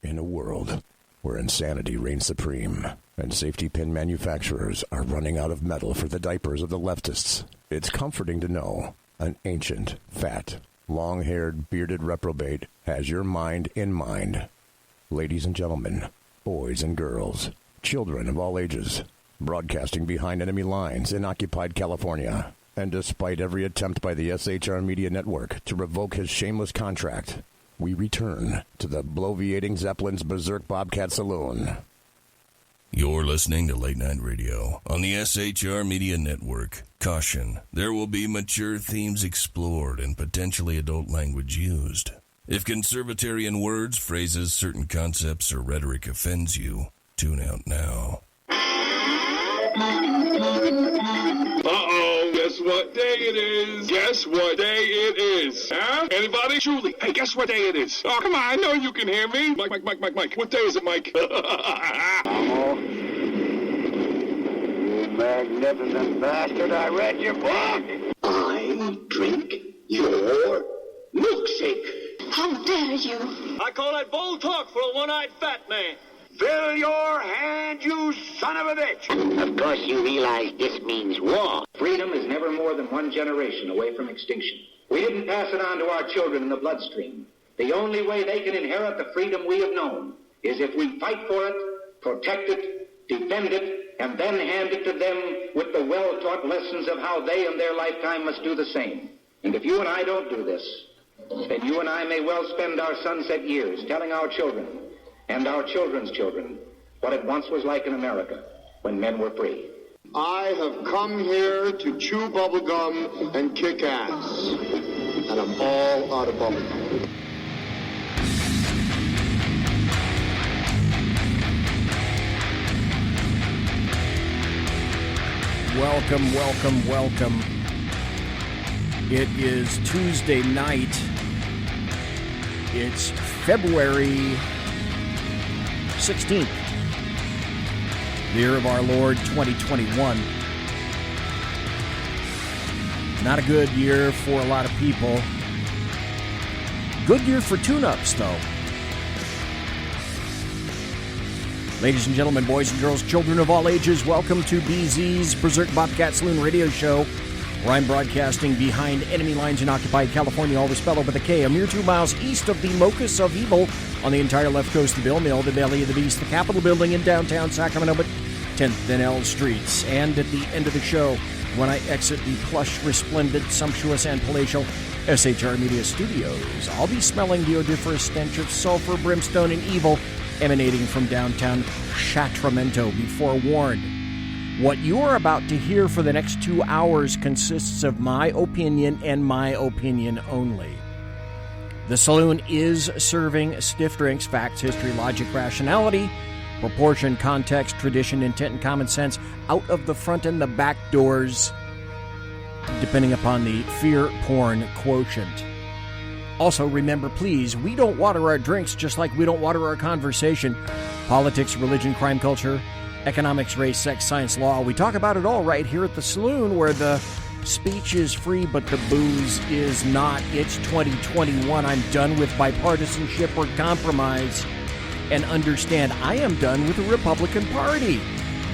In a world where insanity reigns supreme and safety pin manufacturers are running out of metal for the diapers of the leftists, it's comforting to know an ancient, fat, long-haired, bearded reprobate has your mind in mind. Ladies and gentlemen, boys and girls, children of all ages, broadcasting behind enemy lines in occupied California, and despite every attempt by the SHR Media Network to revoke his shameless contract, we return to the bloviating Zeppelin's Berserk Bobcat Saloon. You're listening to Late Night Radio on the SHR Media Network. Caution, there will be mature themes explored and potentially adult language used. If conservatarian words, phrases, certain concepts, or rhetoric offends you, tune out now. Uh-oh, guess what day it is? Guess what day it is? Huh? Anybody? Julie, hey, guess what day it is? Oh, come on, I know you can hear me. Mike. What day is it, Mike? Oh, you magnificent bastard, I read your book. I drink your milkshake. How dare you? I call that bold talk for a one-eyed fat man. Fill your hand, you son of a bitch. Of course you realize this means war. Freedom is never more than one generation away from extinction. We didn't pass it on to our children in the bloodstream. The only way they can inherit the freedom we have known is if we fight for it, protect it, defend it, and then hand it to them with the well-taught lessons of how they in their lifetime must do the same. And if you and I don't do this, then you and I may well spend our sunset years telling our children and our children's children what it once was like in America when men were free. I have come here to chew bubblegum and kick ass, and I'm all out of bubblegum. Welcome. It is Tuesday night. It's February 16th, the year of our Lord 2021. Not a good year for a lot of people. Good year for tune-ups, though. Ladies and gentlemen, boys and girls, children of all ages, welcome to BZ's Berserk Bobcat Saloon radio show, where I'm broadcasting behind enemy lines in occupied California, all spelled with a K, a mere 2 miles east of the locus of evil on the entire left coast of Bill Mill, the belly of the beast, the Capitol building in downtown Sacramento, but 10th and L Streets. And at the end of the show, when I exit the plush, resplendent, sumptuous, and palatial SHR Media Studios, I'll be smelling the odoriferous stench of sulfur, brimstone, and evil emanating from downtown Sacramento. Be forewarned. What you are about to hear for the next 2 hours consists of my opinion and my opinion only. The Saloon is serving stiff drinks, facts, history, logic, rationality, proportion, context, tradition, intent, and common sense out of the front and the back doors, depending upon the fear porn quotient. Also, remember, please, we don't water our drinks just like we don't water our conversation. Politics, religion, crime, culture, economics, race, sex, science, law. We talk about it all right here at the Saloon, where the speech is free, but the booze is not. It's 2021. I'm done with bipartisanship or compromise. And understand, I am done with the Republican Party.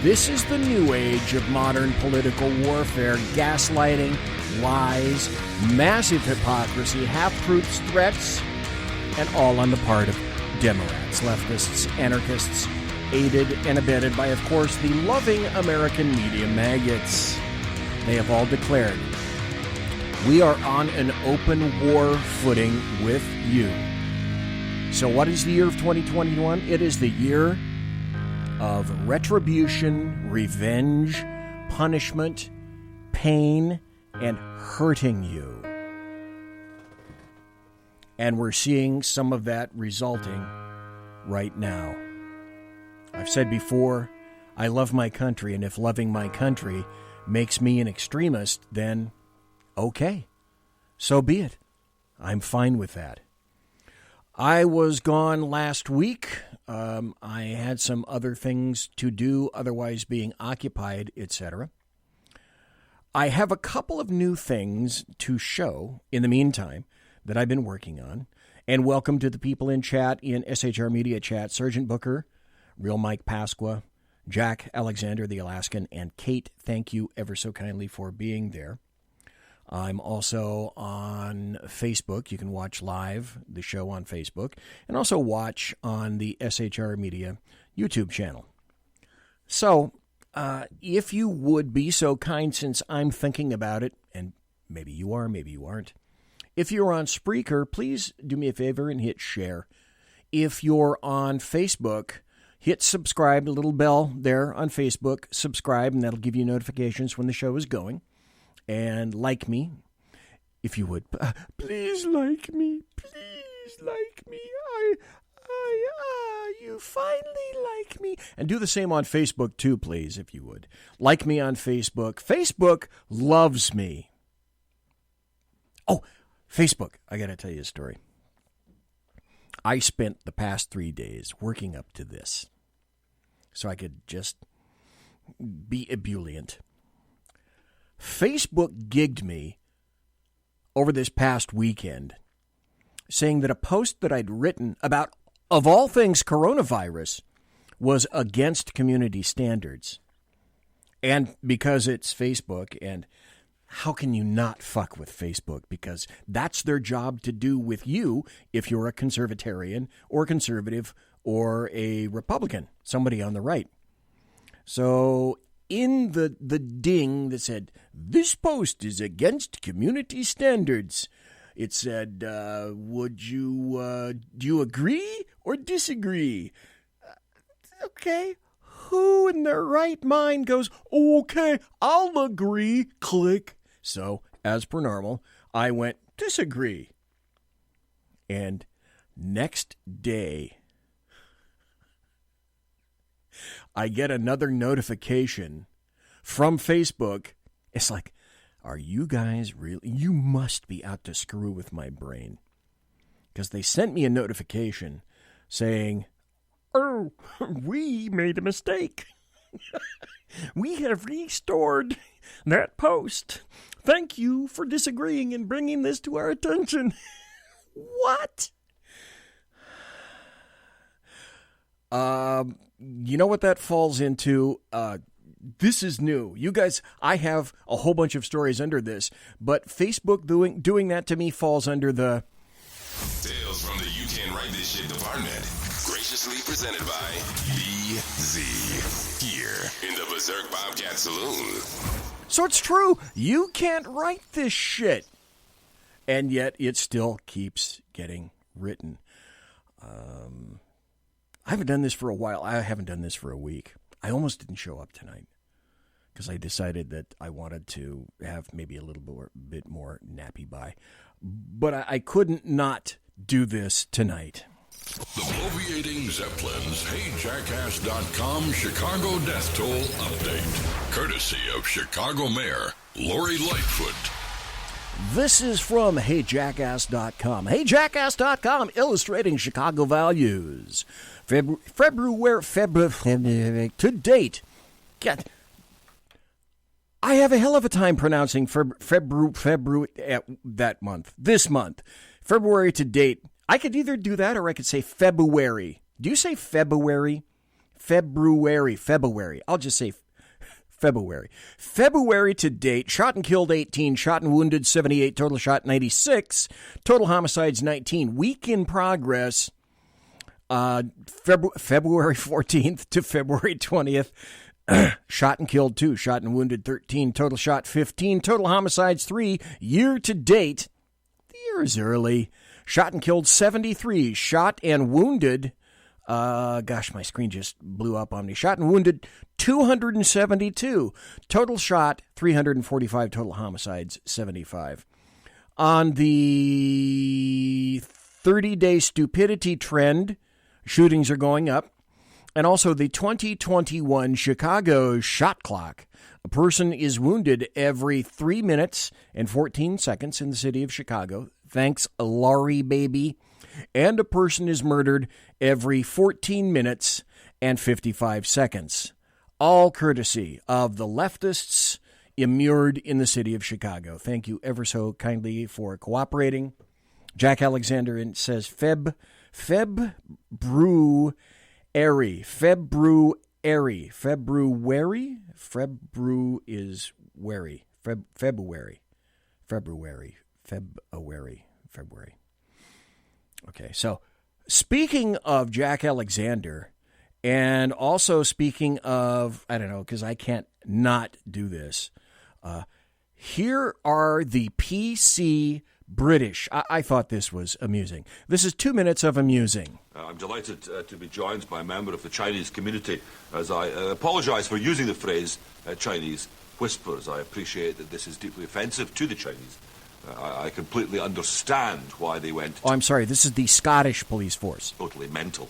This is the new age of modern political warfare. Gaslighting, lies, massive hypocrisy, half-truths, threats, and all on the part of Democrats, leftists, anarchists, aided and abetted by, of course, the loving American media maggots. They have all declared, we are on an open war footing with you. So what is the year of 2021? It is the year of retribution, revenge, punishment, pain, and hurting you. And we're seeing some of that resulting right now. I've said before, I love my country, and if loving my country makes me an extremist, then okay, so be it. I'm fine with that. I was gone last week. I had some other things to do, otherwise being occupied, etc. I have a couple of new things to show in the meantime that I've been working on, And welcome to the people in chat, in SHR Media chat, Sergeant Booker, Real Mike Pasqua, Jack Alexander, the Alaskan, and Kate. Thank you ever so kindly for being there. I'm also on Facebook. You can watch live the show on Facebook and also watch on the SHR Media YouTube channel. So, if you would be so kind, since I'm thinking about it, and maybe you are, maybe you aren't, if you're on Spreaker, please do me a favor and hit share. If you're on Facebook, hit subscribe, a little bell there on Facebook, subscribe, and that'll give you notifications when the show is going. And like me, if you would. Please like me. Please like me. You finally like me. And do the same on Facebook too, please, if you would. Like me on Facebook. Facebook loves me. Oh, Facebook, I got to tell you a story. I spent the past 3 days working up to this so I could just be ebullient. Facebook gigged me over this past weekend saying that a post that I'd written about, of all things, coronavirus was against community standards. And because it's Facebook, and how can you not fuck with Facebook? Because that's their job to do with you if you're a conservatarian or conservative or a Republican, somebody on the right. So in the ding that said, this post is against community standards, it said, do you agree or disagree? Okay. Who in their right mind goes, okay, I'll agree, click. So, as per normal, I went, disagree. And next day, I get another notification from Facebook. It's like, are you guys really? You must be out to screw with my brain. Because they sent me a notification saying, oh, we made a mistake. We have restored that post. Thank you for disagreeing and bringing this to our attention. What? You know what that falls into? This is new. You guys, I have a whole bunch of stories under this, but Facebook doing that to me falls under the Tales from the You Can Write This Shit department. Graciously presented by BZ here in the Berserk Bobcat Saloon. So it's true. You can't write this shit. And yet it still keeps getting written. I haven't done this for a while. I haven't done this for a week. I almost didn't show up tonight because I decided that I wanted to have maybe a little bit more nappy by. But I couldn't not do this tonight. The Bloviating Zeppelins HeyJackass.com Chicago Death Toll Update. Courtesy of Chicago Mayor Lori Lightfoot. This is from HeyJackass.com. HeyJackass.com, illustrating Chicago values. February to date. God, I have a hell of a time pronouncing February that month. This month. February to date. I could either do that or I could say February. Do you say February? February. I'll just say February. February to date, shot and killed 18, shot and wounded 78, total shot 96, total homicides 19. Week in progress, February 14th to February 20th, shot and killed 2, shot and wounded 13, total shot 15, total homicides 3. Year to date, the year is early, shot and killed 73, shot and wounded, gosh, my screen just blew up on me. Shot and wounded 272. Total shot 345. Total homicides 75. On the 30-day stupidity trend, shootings are going up. And also the 2021 Chicago shot clock. A person is wounded every 3 minutes and 14 seconds in the city of Chicago. Thanks, Laurie, baby. And a person is murdered every 14 minutes and 55 seconds. All courtesy of the leftists immured in the city of Chicago. Thank you ever so kindly for cooperating. Jack Alexander says February. February is wary. February. Okay, so speaking of Jack Alexander, and also speaking of, I don't know, because I can't not do this, here are the PC British. I thought this was amusing. This is 2 minutes of amusing. I'm delighted to be joined by a member of the Chinese community as I apologize for using the phrase Chinese whispers. I appreciate that this is deeply offensive to the Chinese. I completely understand why they went... Oh, I'm sorry. This is the Scottish police force. Totally mental.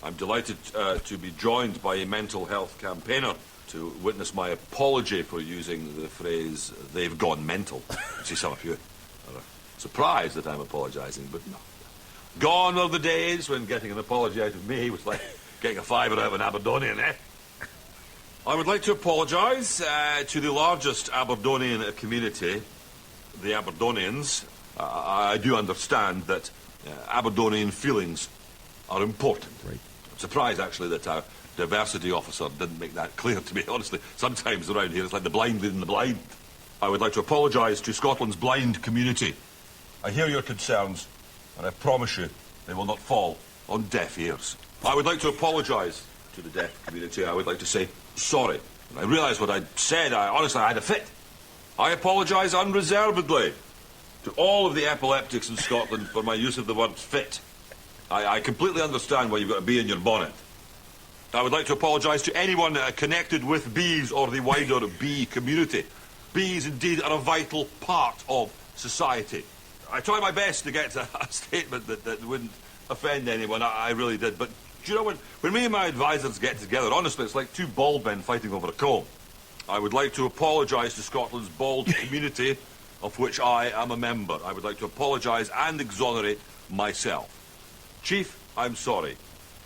I'm delighted to be joined by a mental health campaigner to witness my apology for using the phrase, they've gone mental. See, some of you are surprised that I'm apologising, but no. Gone are the days when getting an apology out of me was like getting a fiver out of an Aberdonian, eh? I would like to apologise to the largest Aberdonian community, the Aberdonians. I do understand that Aberdonian feelings are important. Right. I'm surprised, actually, that our diversity officer didn't make that clear to me. Honestly, sometimes around here it's like the blind leading the blind. I would like to apologise to Scotland's blind community. I hear your concerns, and I promise you they will not fall on deaf ears. I would like to apologise to the deaf community. I would like to say sorry. I realise what I said. Honestly, I had a fit. I apologise unreservedly to all of the epileptics in Scotland for my use of the word fit. I completely understand why you've got a bee in your bonnet. I would like to apologise to anyone connected with bees or the wider bee community. Bees, indeed, are a vital part of society. I tried my best to get a statement that wouldn't offend anyone. I really did. But, do you know, when me and my advisors get together, honestly, it's like two bald men fighting over a comb. I would like to apologise to Scotland's bald community, of which I am a member. I would like to apologise and exonerate myself. Chief, I'm sorry.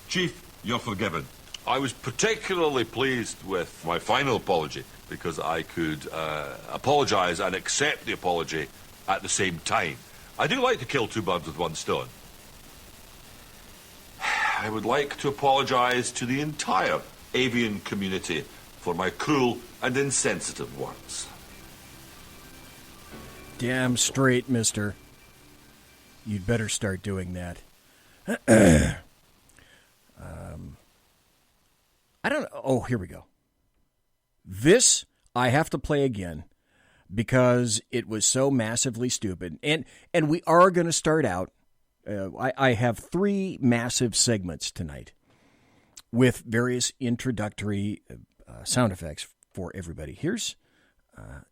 Chief, you're forgiven. I was particularly pleased with my final apology because I could apologise and accept the apology at the same time. I do like to kill two birds with one stone. I would like to apologise to the entire avian community for my cruel and insensitive words. Damn straight, mister. You'd better start doing that. I don't know. Oh, here we go. This I have to play again because it was so massively stupid. And we are going to start out. I have 3 massive segments tonight with various introductory sound effects for everybody. Here's,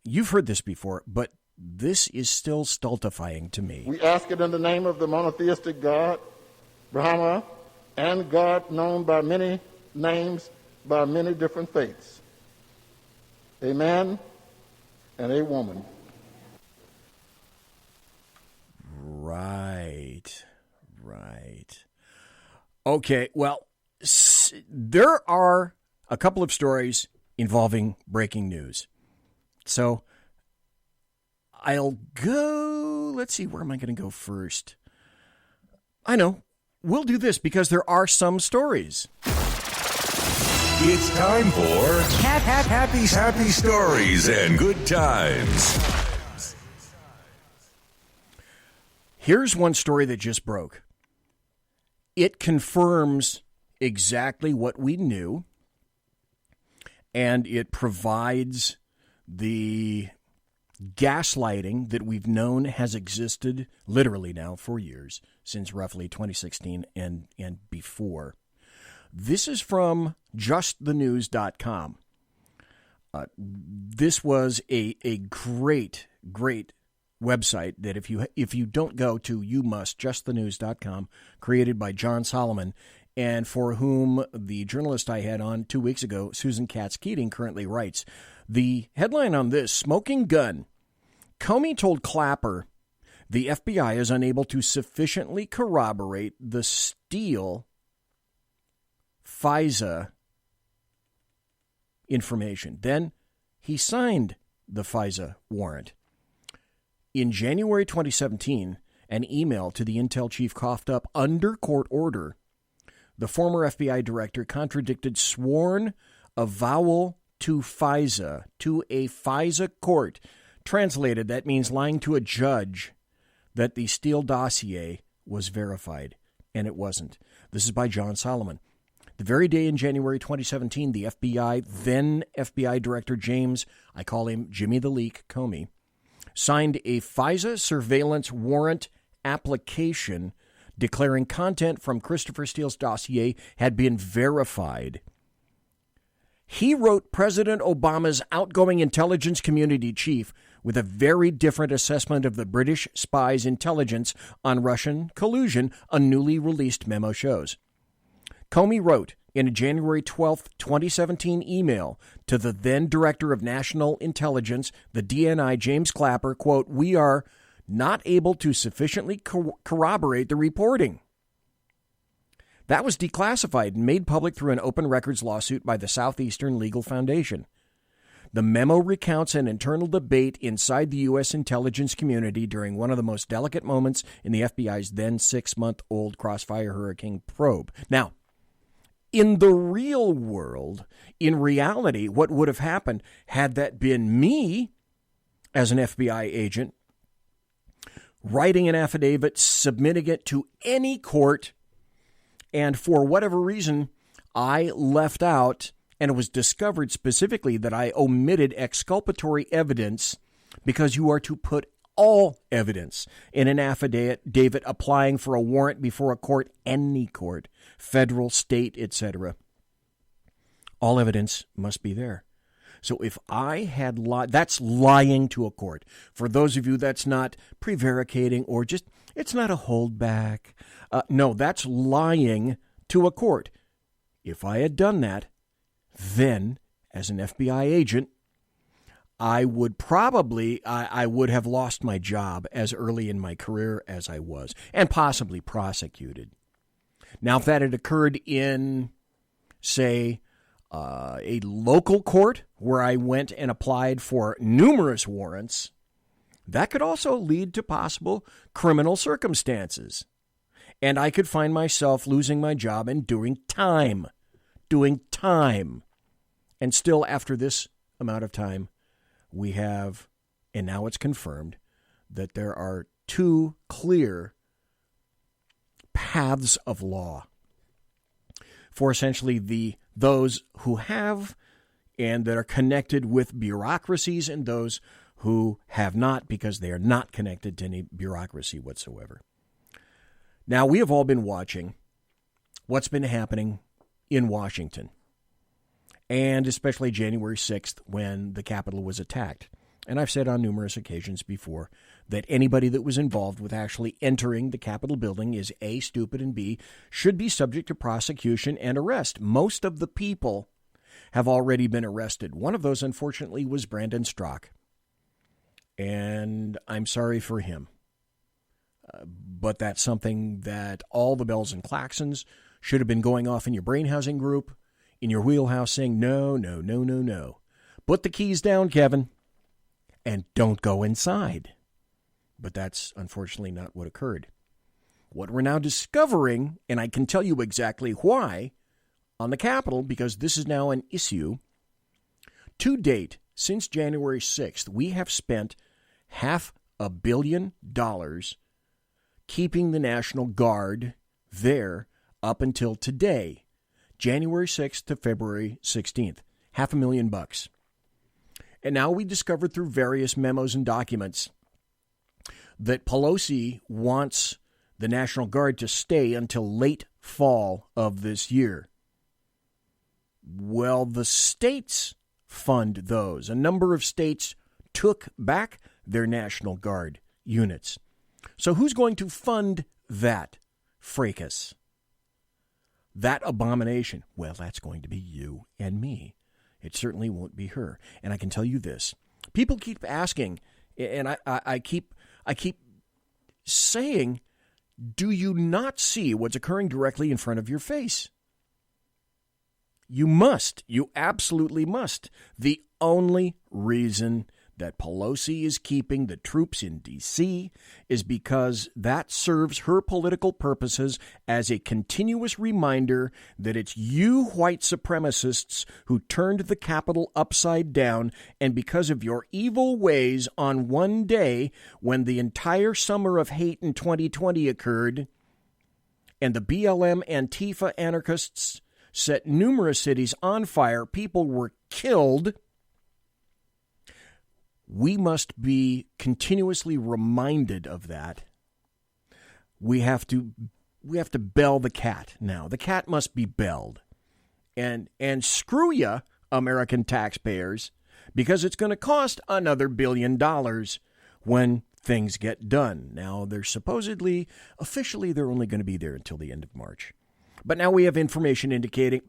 you've heard this before, but this is still stultifying to me. We ask it in the name of the monotheistic God, Brahma, and God known by many names, by many different faiths. A man and a woman. Right. Okay, well, there are a couple of stories involving breaking news. So I'll go, let's see, where am I going to go first? I know. We'll do this because there are some stories. It's time for happy stories and good times. Here's one story that just broke. It confirms exactly what we knew, and it provides the gaslighting that we've known has existed literally now for years, since roughly 2016 and before. This is from justthenews.com. This was a great website that if you don't go to, you must, justthenews.com, created by John Solomon, and for whom the journalist I had on 2 weeks ago, Susan Katz-Keating, currently writes. The headline on this, Smoking Gun. Comey told Clapper the FBI is unable to sufficiently corroborate the Steele FISA information. Then he signed the FISA warrant. In January 2017, an email to the Intel chief coughed up under court order. The former FBI director contradicted sworn avowal to FISA, to a FISA court. Translated, that means lying to a judge that the Steele dossier was verified, and it wasn't. This is by John Solomon. The very day in January 2017, the FBI, then FBI Director James, I call him Jimmy the Leak, Comey, signed a FISA surveillance warrant application declaring content from Christopher Steele's dossier had been verified. He wrote President Obama's outgoing intelligence community chief with a very different assessment of the British spy's intelligence on Russian collusion, a newly released memo shows. Comey wrote in a January 12, 2017 email to the then Director of National Intelligence, the DNI, James Clapper, quote, "We are not able to sufficiently corroborate the reporting." That was declassified and made public through an open records lawsuit by the Southeastern Legal Foundation. The memo recounts an internal debate inside the U.S. intelligence community during one of the most delicate moments in the FBI's then 6-month-old Crossfire Hurricane probe. Now, in the real world, in reality, what would have happened had that been me as an FBI agent writing an affidavit, submitting it to any court, and for whatever reason, I left out, and it was discovered specifically that I omitted exculpatory evidence because you are to put all evidence in an affidavit applying for a warrant before a court, any court, federal, state, etc. All evidence must be there. So if I had lied, that's lying to a court. For those of you, that's not prevaricating or just, it's not a holdback. No, that's lying to a court. If I had done that, then as an FBI agent, I would I would have lost my job as early in my career as I was, and possibly prosecuted. Now, if that had occurred in, say, a local court where I went and applied for numerous warrants, that could also lead to possible criminal circumstances. And I could find myself losing my job and doing time. And still, after this amount of time, we have, and now it's confirmed, that there are two clear paths of law for essentially those who have and that are connected with bureaucracies and those who have not because they are not connected to any bureaucracy whatsoever. Now, we have all been watching what's been happening in Washington, and especially January 6th when the Capitol was attacked. And I've said on numerous occasions before that anybody that was involved with actually entering the Capitol building is A, stupid, and B, should be subject to prosecution and arrest. Most of the people have already been arrested. One of those, unfortunately, was Brandon Strzok. And I'm sorry for him. But that's something that all the bells and claxons should have been going off in your brain housing group, in your wheelhouse saying, no. Put the keys down, Kevin, and don't go inside. But that's unfortunately not what occurred. What we're now discovering, and I can tell you exactly why, on the Capitol, because this is now an issue, to date, since January 6th, we have spent $500 million keeping the National Guard there up until today, January 6th to February 16th. $500,000. And now we discovered through various memos and documents that Pelosi wants the National Guard to stay until late fall of this year. Well, the states fund those. A number of states took back their National Guard units. So who's going to fund that fracas? That abomination? Well, that's going to be you and me. It certainly won't be her. And I can tell you this. People keep asking, and I keep saying, do you not see what's occurring directly in front of your face? You must. You absolutely must. The only reason that Pelosi is keeping the troops in D.C. is because that serves her political purposes as a continuous reminder that it's you white supremacists who turned the Capitol upside down, and because of your evil ways on one day when the entire summer of hate in 2020 occurred and the BLM Antifa anarchists set numerous cities on fire, people were killed. We must be continuously reminded of that. We have to bell the cat now. The cat must be belled. And screw ya, American taxpayers, because it's going to cost another $1 billion when things get done. Now, they're officially, they're only going to be there until the end of March. But now we have information indicating,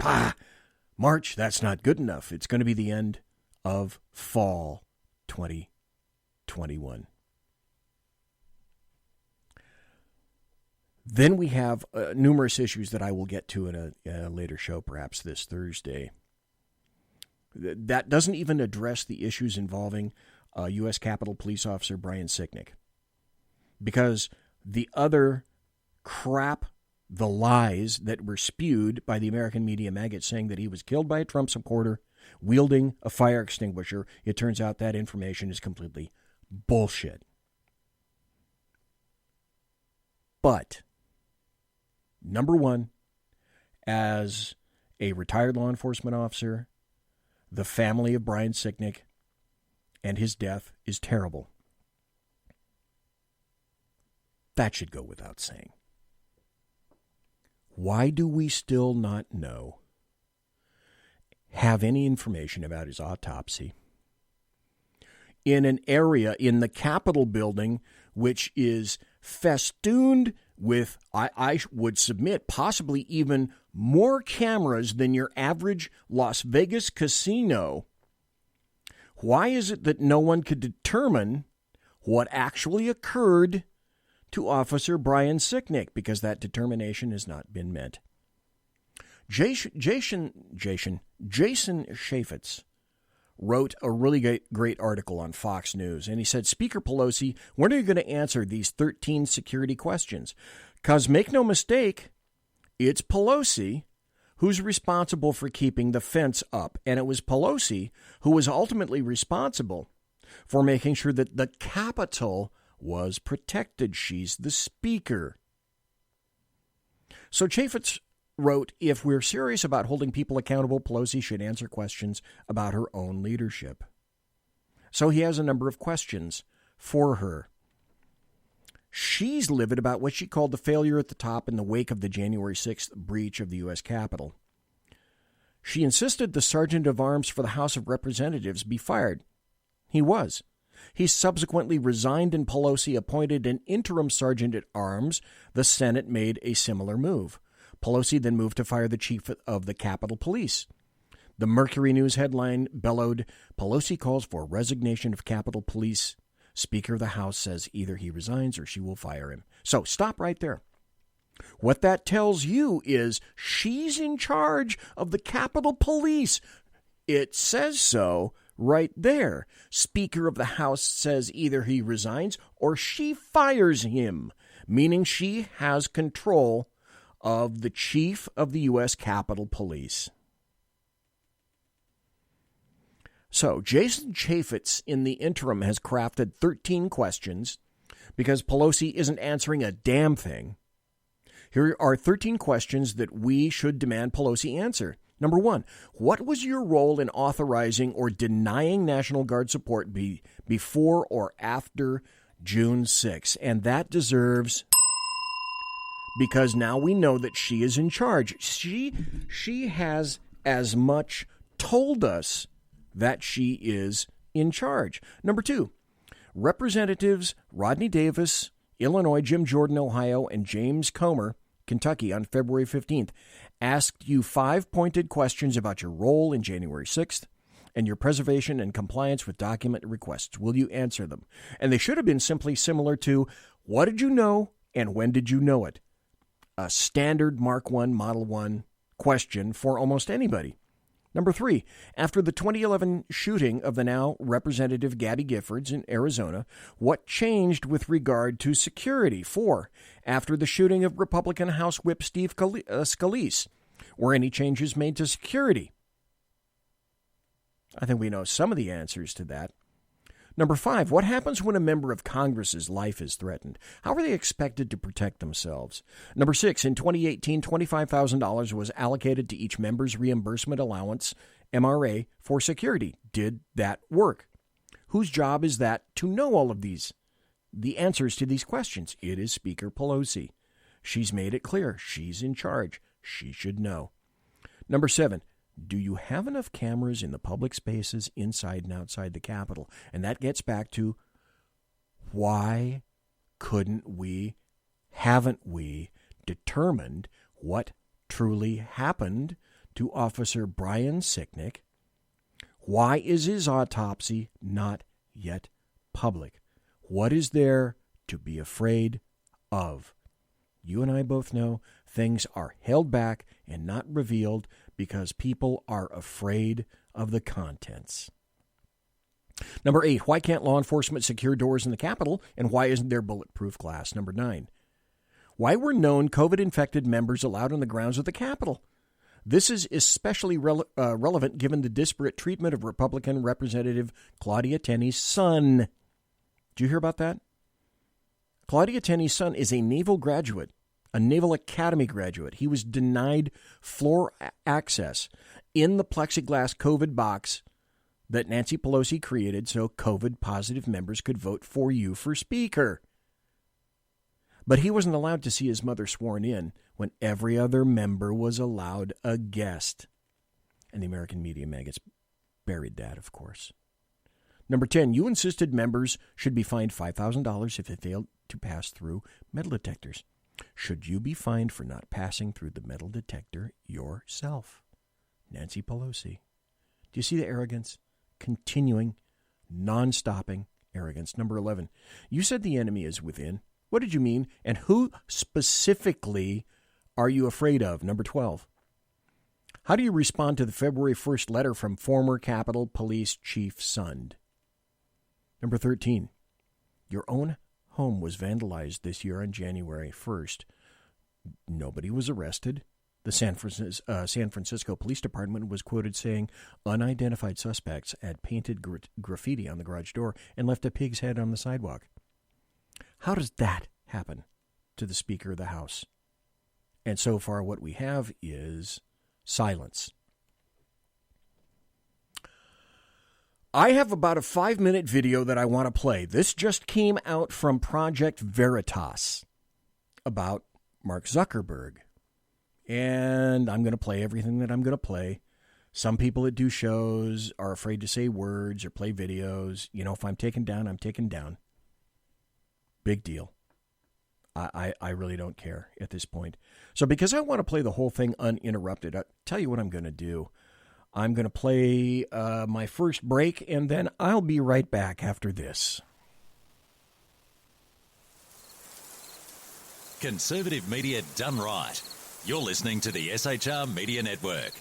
March, that's not good enough. It's going to be the end of fall 2021. Then we have numerous issues that I will get to in a later show, perhaps this Thursday. That doesn't even address the issues involving U.S. Capitol Police Officer Brian Sicknick. Because the other crap, the lies that were spewed by the American media maggots saying that he was killed by a Trump supporter wielding a fire extinguisher, it turns out that information is completely bullshit. But, number one, as a retired law enforcement officer, the family of Brian Sicknick and his death is terrible. That should go without saying. Why do we still not have any information about his autopsy? In an area in the Capitol building which is festooned with, I would submit, possibly even more cameras than your average Las Vegas casino, why is it that no one could determine what actually occurred to Officer Brian Sicknick? Because that determination has not been met. Jason Chaffetz wrote a really great article on Fox News, and he said, Speaker Pelosi, when are you going to answer these 13 security questions? Because make no mistake, it's Pelosi who's responsible for keeping the fence up, and it was Pelosi who was ultimately responsible for making sure that the Capitol was protected. She's the Speaker. So Chaffetz wrote, if we're serious about holding people accountable, Pelosi should answer questions about her own leadership. So he has a number of questions for her. She's livid about what she called the failure at the top in the wake of the January 6th breach of the U.S. Capitol. She insisted the Sergeant of Arms for the House of Representatives be fired. He was. He subsequently resigned, and Pelosi appointed an interim Sergeant at Arms. The Senate made a similar move. Pelosi then moved to fire the chief of the Capitol Police. The Mercury News headline bellowed, Pelosi calls for resignation of Capitol Police. Speaker of the House says either he resigns or she will fire him. So stop right there. What that tells you is she's in charge of the Capitol Police. It says so right there. Speaker of the House says either he resigns or she fires him, meaning she has control of the chief of the U.S. Capitol Police. So Jason Chaffetz in the interim has crafted 13 questions because Pelosi isn't answering a damn thing. Here are 13 questions that we should demand Pelosi answer. Number one, what was your role in authorizing or denying National Guard support before or after June 6th? And that deserves, because now we know that she is in charge. She has as much told us that she is in charge. Number two, Representatives Rodney Davis, Illinois, Jim Jordan, Ohio, and James Comer, Kentucky, on February 15th, asked you 5 pointed questions about your role in January 6th and your preservation and compliance with document requests. Will you answer them? And they should have been simply similar to, what did you know and when did you know it? A standard Mark I, Model 1 question for almost anybody. Number 3, after the 2011 shooting of the now Representative Gabby Giffords in Arizona, what changed with regard to security? 4, after the shooting of Republican House Whip Steve Scalise, were any changes made to security? I think we know some of the answers to that. Number 5, what happens when a member of Congress's life is threatened? How are they expected to protect themselves? Number 6, in 2018, $25,000 was allocated to each member's reimbursement allowance, MRA, for security. Did that work? Whose job is that to know all of the answers to these questions? It is Speaker Pelosi. She's made it clear. She's in charge. She should know. Number 7, do you have enough cameras in the public spaces inside and outside the Capitol? And that gets back to why haven't we determined what truly happened to Officer Brian Sicknick? Why is his autopsy not yet public? What is there to be afraid of? You and I both know things are held back and not revealed because people are afraid of the contents. Number 8, why can't law enforcement secure doors in the Capitol, and why isn't there bulletproof glass? Number 9, why were known COVID-infected members allowed on the grounds of the Capitol? This is especially relevant given the disparate treatment of Republican Representative Claudia Tenney's son. Did you hear about that? Claudia Tenney's son is a Naval graduate, a Naval Academy graduate. He was denied floor access in the plexiglass COVID box that Nancy Pelosi created so COVID-positive members could vote for you for Speaker. But he wasn't allowed to see his mother sworn in when every other member was allowed a guest. And the American media maggots buried that, of course. Number 10, you insisted members should be fined $5,000 if they failed to pass through metal detectors. Should you be fined for not passing through the metal detector yourself? Nancy Pelosi. Do you see the arrogance? Continuing, non-stopping arrogance. Number 11, you said the enemy is within. What did you mean? And who specifically are you afraid of? Number 12, how do you respond to the February 1st letter from former Capitol Police Chief Sund? Number 13, your own home was vandalized this year on January 1st. Nobody was arrested. The San Francisco Police Department was quoted saying unidentified suspects had painted graffiti on the garage door and left a pig's head on the sidewalk. How does that happen to the Speaker of the House? And so far what we have is silence. I have about a 5-minute video that I want to play. This just came out from Project Veritas about Mark Zuckerberg. And I'm going to play everything that I'm going to play. Some people that do shows are afraid to say words or play videos. You know, if I'm taken down, I'm taken down. Big deal. I really don't care at this point. So because I want to play the whole thing uninterrupted, I'll tell you what I'm going to do. I'm going to play my first break, and then I'll be right back after this. Conservative media done right. You're listening to the SHR Media Network.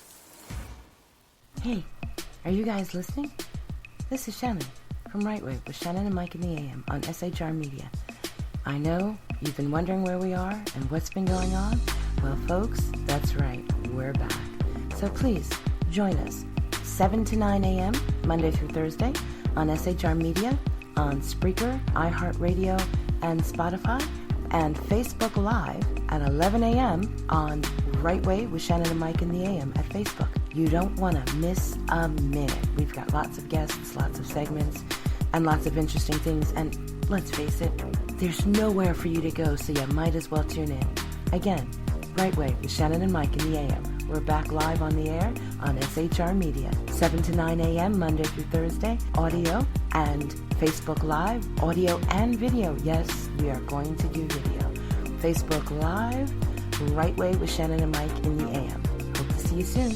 Hey, are you guys listening? This is Shannon from Right Way with Shannon and Mike in the AM on SHR Media. I know you've been wondering where we are and what's been going on. Well, folks, that's right. We're back. So please, join us 7 to 9 a.m. Monday through Thursday on SHR Media, on Spreaker, iHeartRadio, and Spotify, and Facebook Live at 11 a.m. on Right Way with Shannon and Mike in the AM at Facebook. You don't want to miss a minute. We've got lots of guests, lots of segments, and lots of interesting things. And let's face it, there's nowhere for you to go, so you might as well tune in. Again, Right Way with Shannon and Mike in the AM. We're back live on the air on SHR Media, 7 to 9 a.m. Monday through Thursday, audio and Facebook Live, audio and video. Yes, we are going to do video. Facebook Live, Right Way with Shannon and Mike in the AM. Hope to see you soon.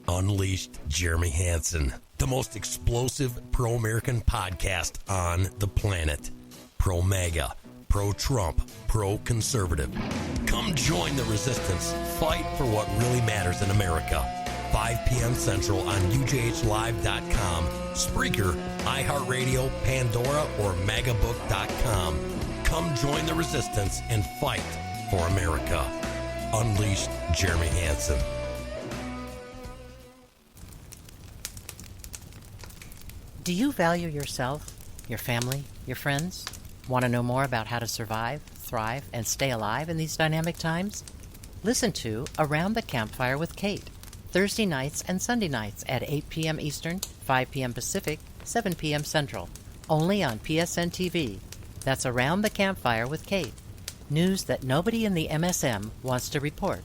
Unleashed Jeremy Hansen, the most explosive pro-American podcast on the planet. Pro-MAGA, pro-Trump, pro-conservative. Come join the resistance. Fight for what really matters in America. 5 p.m. Central on UJHLive.com, Spreaker, iHeartRadio, Pandora, or MagaBook.com. Come join the resistance and fight for America. Unleashed Jeremy Hansen. Do you value yourself, your family, your friends? Want to know more about how to survive, thrive, and stay alive in these dynamic times? Listen to Around the Campfire with Kate, Thursday nights and Sunday nights at 8 p.m. Eastern, 5 p.m. Pacific, 7 p.m. Central, only on PSN TV. That's Around the Campfire with Kate. News that nobody in the MSM wants to report.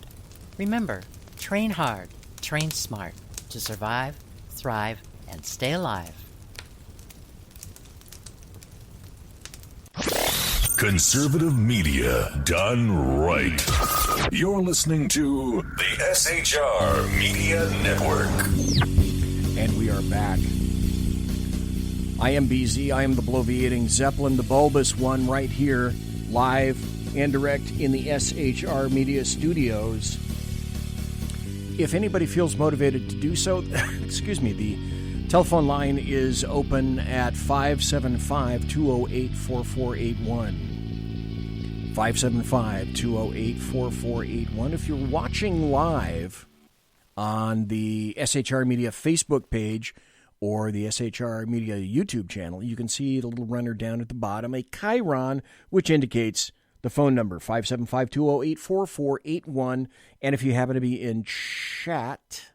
Remember, train hard, train smart to survive, thrive, and stay alive. Conservative media done right. You're listening to the SHR Media Network. And we are back. I am BZ. I am the bloviating Zeppelin, the bulbous one, right here, live and direct in the SHR Media studios. If anybody feels motivated to do so, excuse me, the telephone line is open at 575-208-4481. 575-208-4481. If you're watching live on the SHR Media Facebook page or the SHR Media YouTube channel, you can see the little runner down at the bottom, a chyron, which indicates the phone number, 575-208-4481. And if you happen to be in chat,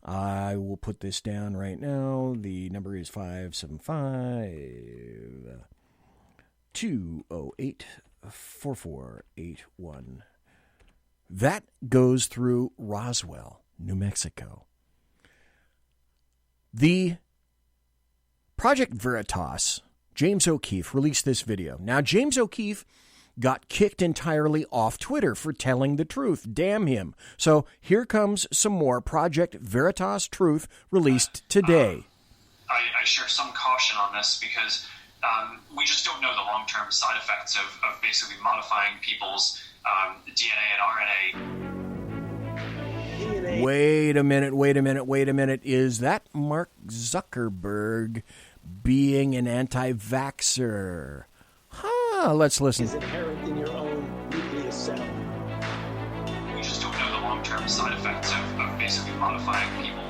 I will put this down right now. The number is 575-208-4481. That goes through Roswell, New Mexico. The Project Veritas, James O'Keefe, released this video. Now, James O'Keefe got kicked entirely off Twitter for telling the truth. Damn him. So here comes some more Project Veritas truth released today. I share some caution on this because we just don't know the long-term side effects of basically modifying people's DNA and RNA. Wait a minute. Is that Mark Zuckerberg being an anti-vaxxer? Let's listen. Is inherent in your own nucleus cell. We just don't know the long-term side effects of basically modifying people.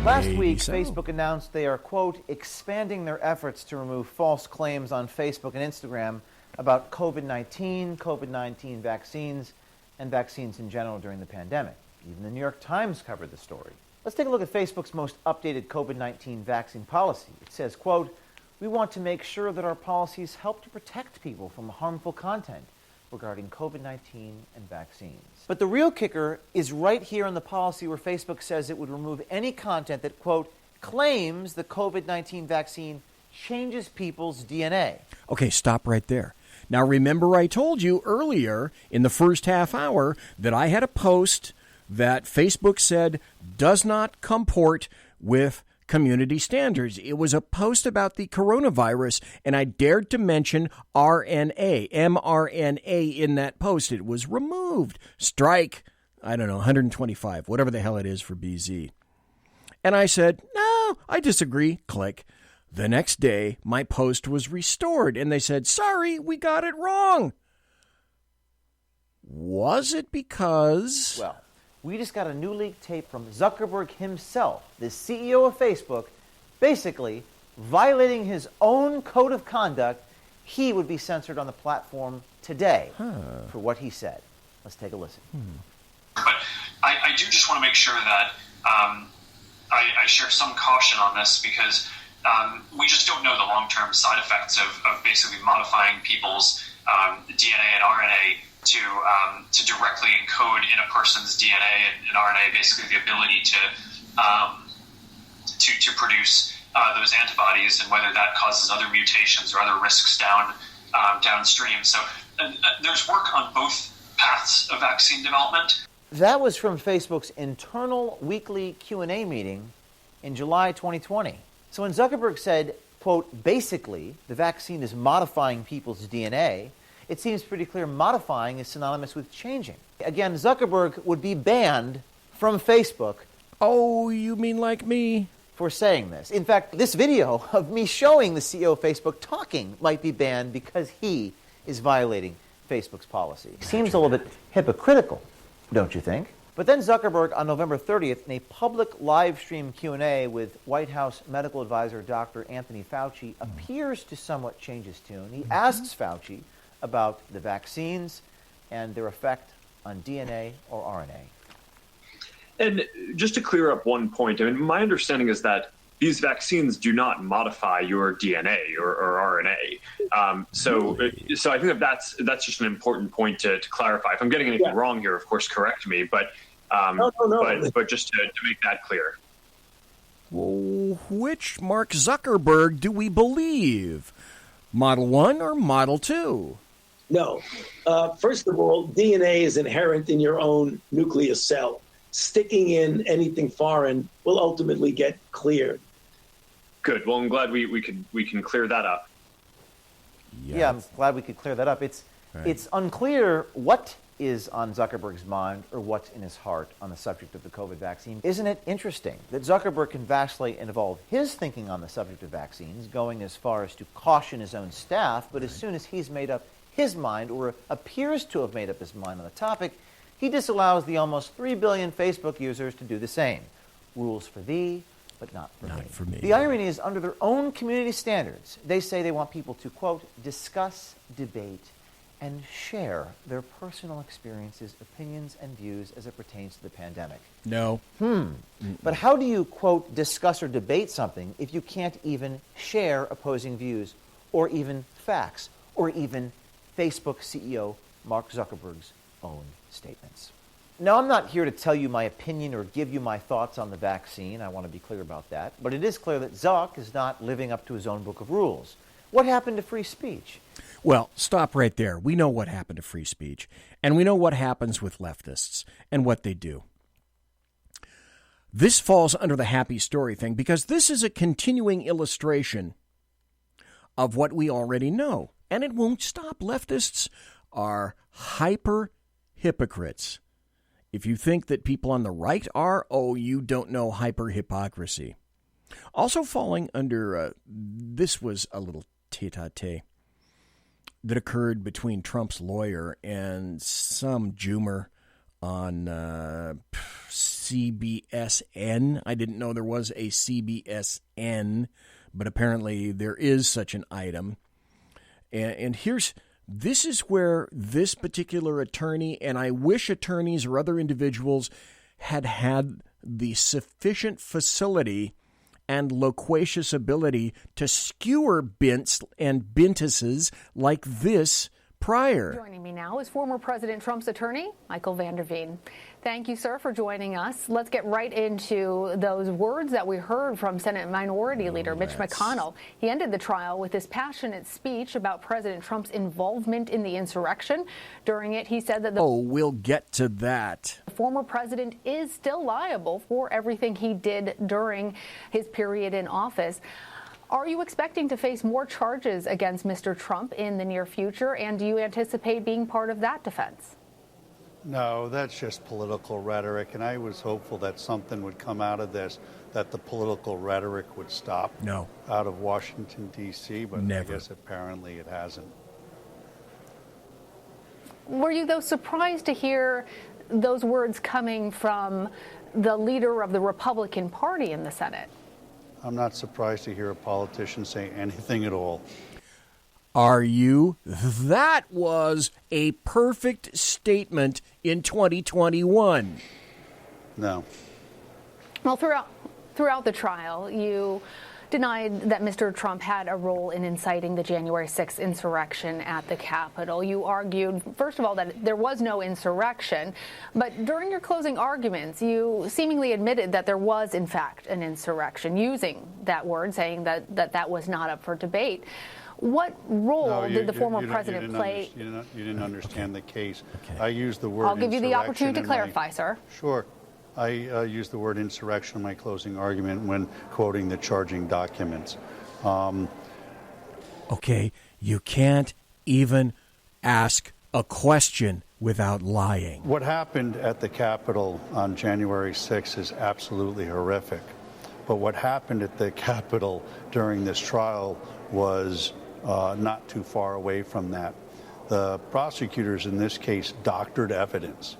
Last week, Facebook announced they are, quote, expanding their efforts to remove false claims on Facebook and Instagram about COVID-19 vaccines, and vaccines in general during the pandemic. Even the New York Times covered the story. Let's take a look at Facebook's most updated COVID-19 vaccine policy. It says, quote, we want to make sure that our policies help to protect people from harmful content regarding COVID-19 and vaccines. But the real kicker is right here in the policy where Facebook says it would remove any content that, quote, claims the COVID-19 vaccine changes people's DNA. Okay, stop right there. Now, remember I told you earlier in the first half hour that I had a post that Facebook said does not comport with community standards. It was a post about the coronavirus, and I dared to mention RNA, mRNA in that post. It was removed. Strike, 125, whatever the hell it is for BZ. And I said, no, I disagree. Click. The next day, my post was restored, and they said, sorry, we got it wrong. Was it because... Well, we just got a new leaked tape from Zuckerberg himself, the CEO of Facebook, basically violating his own code of conduct. He would be censored on the platform today for what he said. Let's take a listen. But I do just want to make sure that I share some caution on this because we just don't know the long-term side effects of basically modifying people's DNA and RNA to directly encode in a person's DNA and RNA, basically the ability to produce those antibodies, and whether that causes other mutations or other risks downstream. So there's work on both paths of vaccine development. That was from Facebook's internal weekly Q&A meeting in July 2020. So when Zuckerberg said quote, basically, the vaccine is modifying people's DNA, it seems pretty clear modifying is synonymous with changing. Again, Zuckerberg would be banned from Facebook. Oh, you mean like me? For saying this. In fact, this video of me showing the CEO of Facebook talking might be banned because he is violating Facebook's policy. Seems a little bit hypocritical, don't you think? But then Zuckerberg, on November 30th, in a public live stream Q&A with White House medical advisor Dr. Anthony Fauci, appears to somewhat change his tune. He asks Fauci about the vaccines and their effect on DNA or RNA. And just to clear up one point, I mean, my understanding is that these vaccines do not modify your DNA or RNA. So I think that's just an important point to clarify. If I'm getting anything wrong here, of course, correct me. But No. But just to make that clear. Well, which Mark Zuckerberg do we believe? Model 1 or Model 2? No. First of all, DNA is inherent in your own nucleus cell. Sticking in anything foreign will ultimately get cleared. Good. Well, I'm glad we can clear that up. Yeah, I'm glad we could clear that up. It's unclear what is on Zuckerberg's mind or what's in his heart on the subject of the COVID vaccine. Isn't it interesting that Zuckerberg can vastly involve his thinking on the subject of vaccines, going as far as to caution his own staff, but as soon as he's made up his mind or appears to have made up his mind on the topic, he disallows the almost 3 billion Facebook users to do the same. Rules for thee, but not for me. The irony is, under their own community standards, they say they want people to, quote, discuss, debate, and share their personal experiences, opinions, and views as it pertains to the pandemic. No. But how do you, quote, discuss or debate something if you can't even share opposing views or even facts or even Facebook CEO Mark Zuckerberg's own statements? Now, I'm not here to tell you my opinion or give you my thoughts on the vaccine. I want to be clear about that. But it is clear that Zuck is not living up to his own book of rules. What happened to free speech? Well, stop right there. We know what happened to free speech, and we know what happens with leftists and what they do. This falls under the happy story thing because this is a continuing illustration of what we already know, and it won't stop. Leftists are hyper hypocrites. If you think that people on the right are, you don't know hyper-hypocrisy. Also falling under, this was a little tete-a-tete that occurred between Trump's lawyer and some Joomer on CBSN. I didn't know there was a CBSN, but apparently there is such an item. And this is where this particular attorney, and I wish attorneys or other individuals had the sufficient facility and loquacious ability to skewer bints and bintuses like this prior. Joining me now is former President Trump's attorney, Michael van der Veen. Thank you, sir, for joining us. Let's get right into those words that we heard from Senate Minority Leader Mitch McConnell. He ended the trial with his passionate speech about President Trump's involvement in the insurrection. During it, he said that we'll get to that. The former president is still liable for everything he did during his period in office. Are you expecting to face more charges against Mr. Trump in the near future, and do you anticipate being part of that defense? No, that's just political rhetoric, and I was hopeful that something would come out of this, that the political rhetoric would stop out of Washington, D.C., but Never. I guess apparently it hasn't. Were you, though, surprised to hear those words coming from the leader of the Republican Party in the Senate? I'm not surprised to hear a politician say anything at all. Are you? That was a perfect statement in 2021. No. Well, throughout the trial, you denied that Mr. Trump had a role in inciting the January 6th insurrection at the Capitol. You argued, first of all, that there was no insurrection, but during your closing arguments, you seemingly admitted that there was, in fact, an insurrection, using that word, saying that was not up for debate. What role did the former president play? You didn't understand the case. Okay. I used the word I'll give you the opportunity to clarify, sir. Sure. I used the word insurrection in my closing argument when quoting the charging documents. Okay, you can't even ask a question without lying. What happened at the Capitol on January 6th is absolutely horrific. But what happened at the Capitol during this trial was not too far away from that. The prosecutors in this case doctored evidence.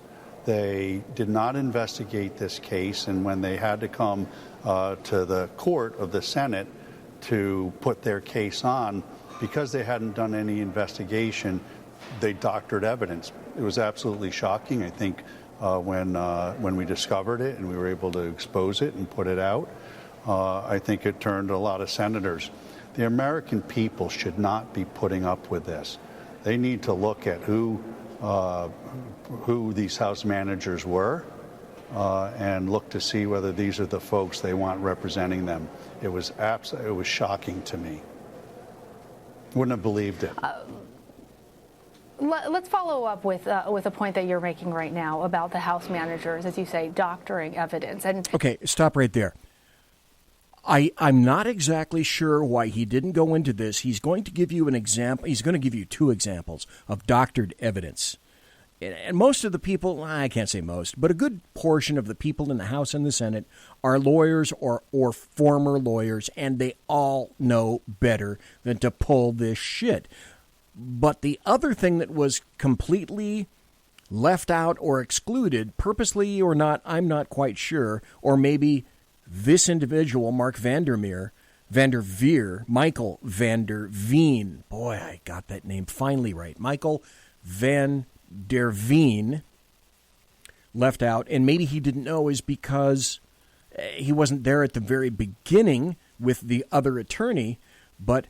They did not investigate this case, and when they had to come to the court of the Senate to put their case on, because they hadn't done any investigation, they doctored evidence. It was absolutely shocking, I think, when we discovered it and we were able to expose it and put it out. I think it turned a lot of senators. The American people should not be putting up with this. They need to look at who these House managers were and look to see whether these are the folks they want representing them. It was shocking to me. Wouldn't have believed it. Let's follow up with a point that you're making right now about the House managers, as you say, doctoring evidence. And okay, stop right there. I'm not exactly sure why he didn't go into this. He's going to give you an example. He's going to give you two examples of doctored evidence. And most of the people, I can't say most, but a good portion of the people in the House and the Senate are lawyers or former lawyers, and they all know better than to pull this shit. But the other thing that was completely left out or excluded, purposely or not, I'm not quite sure, or maybe this individual, Michael Van der Veen, boy, I got that name finally right, Michael Van der Veen, left out, and maybe he didn't know is because he wasn't there at the very beginning with the other attorney, but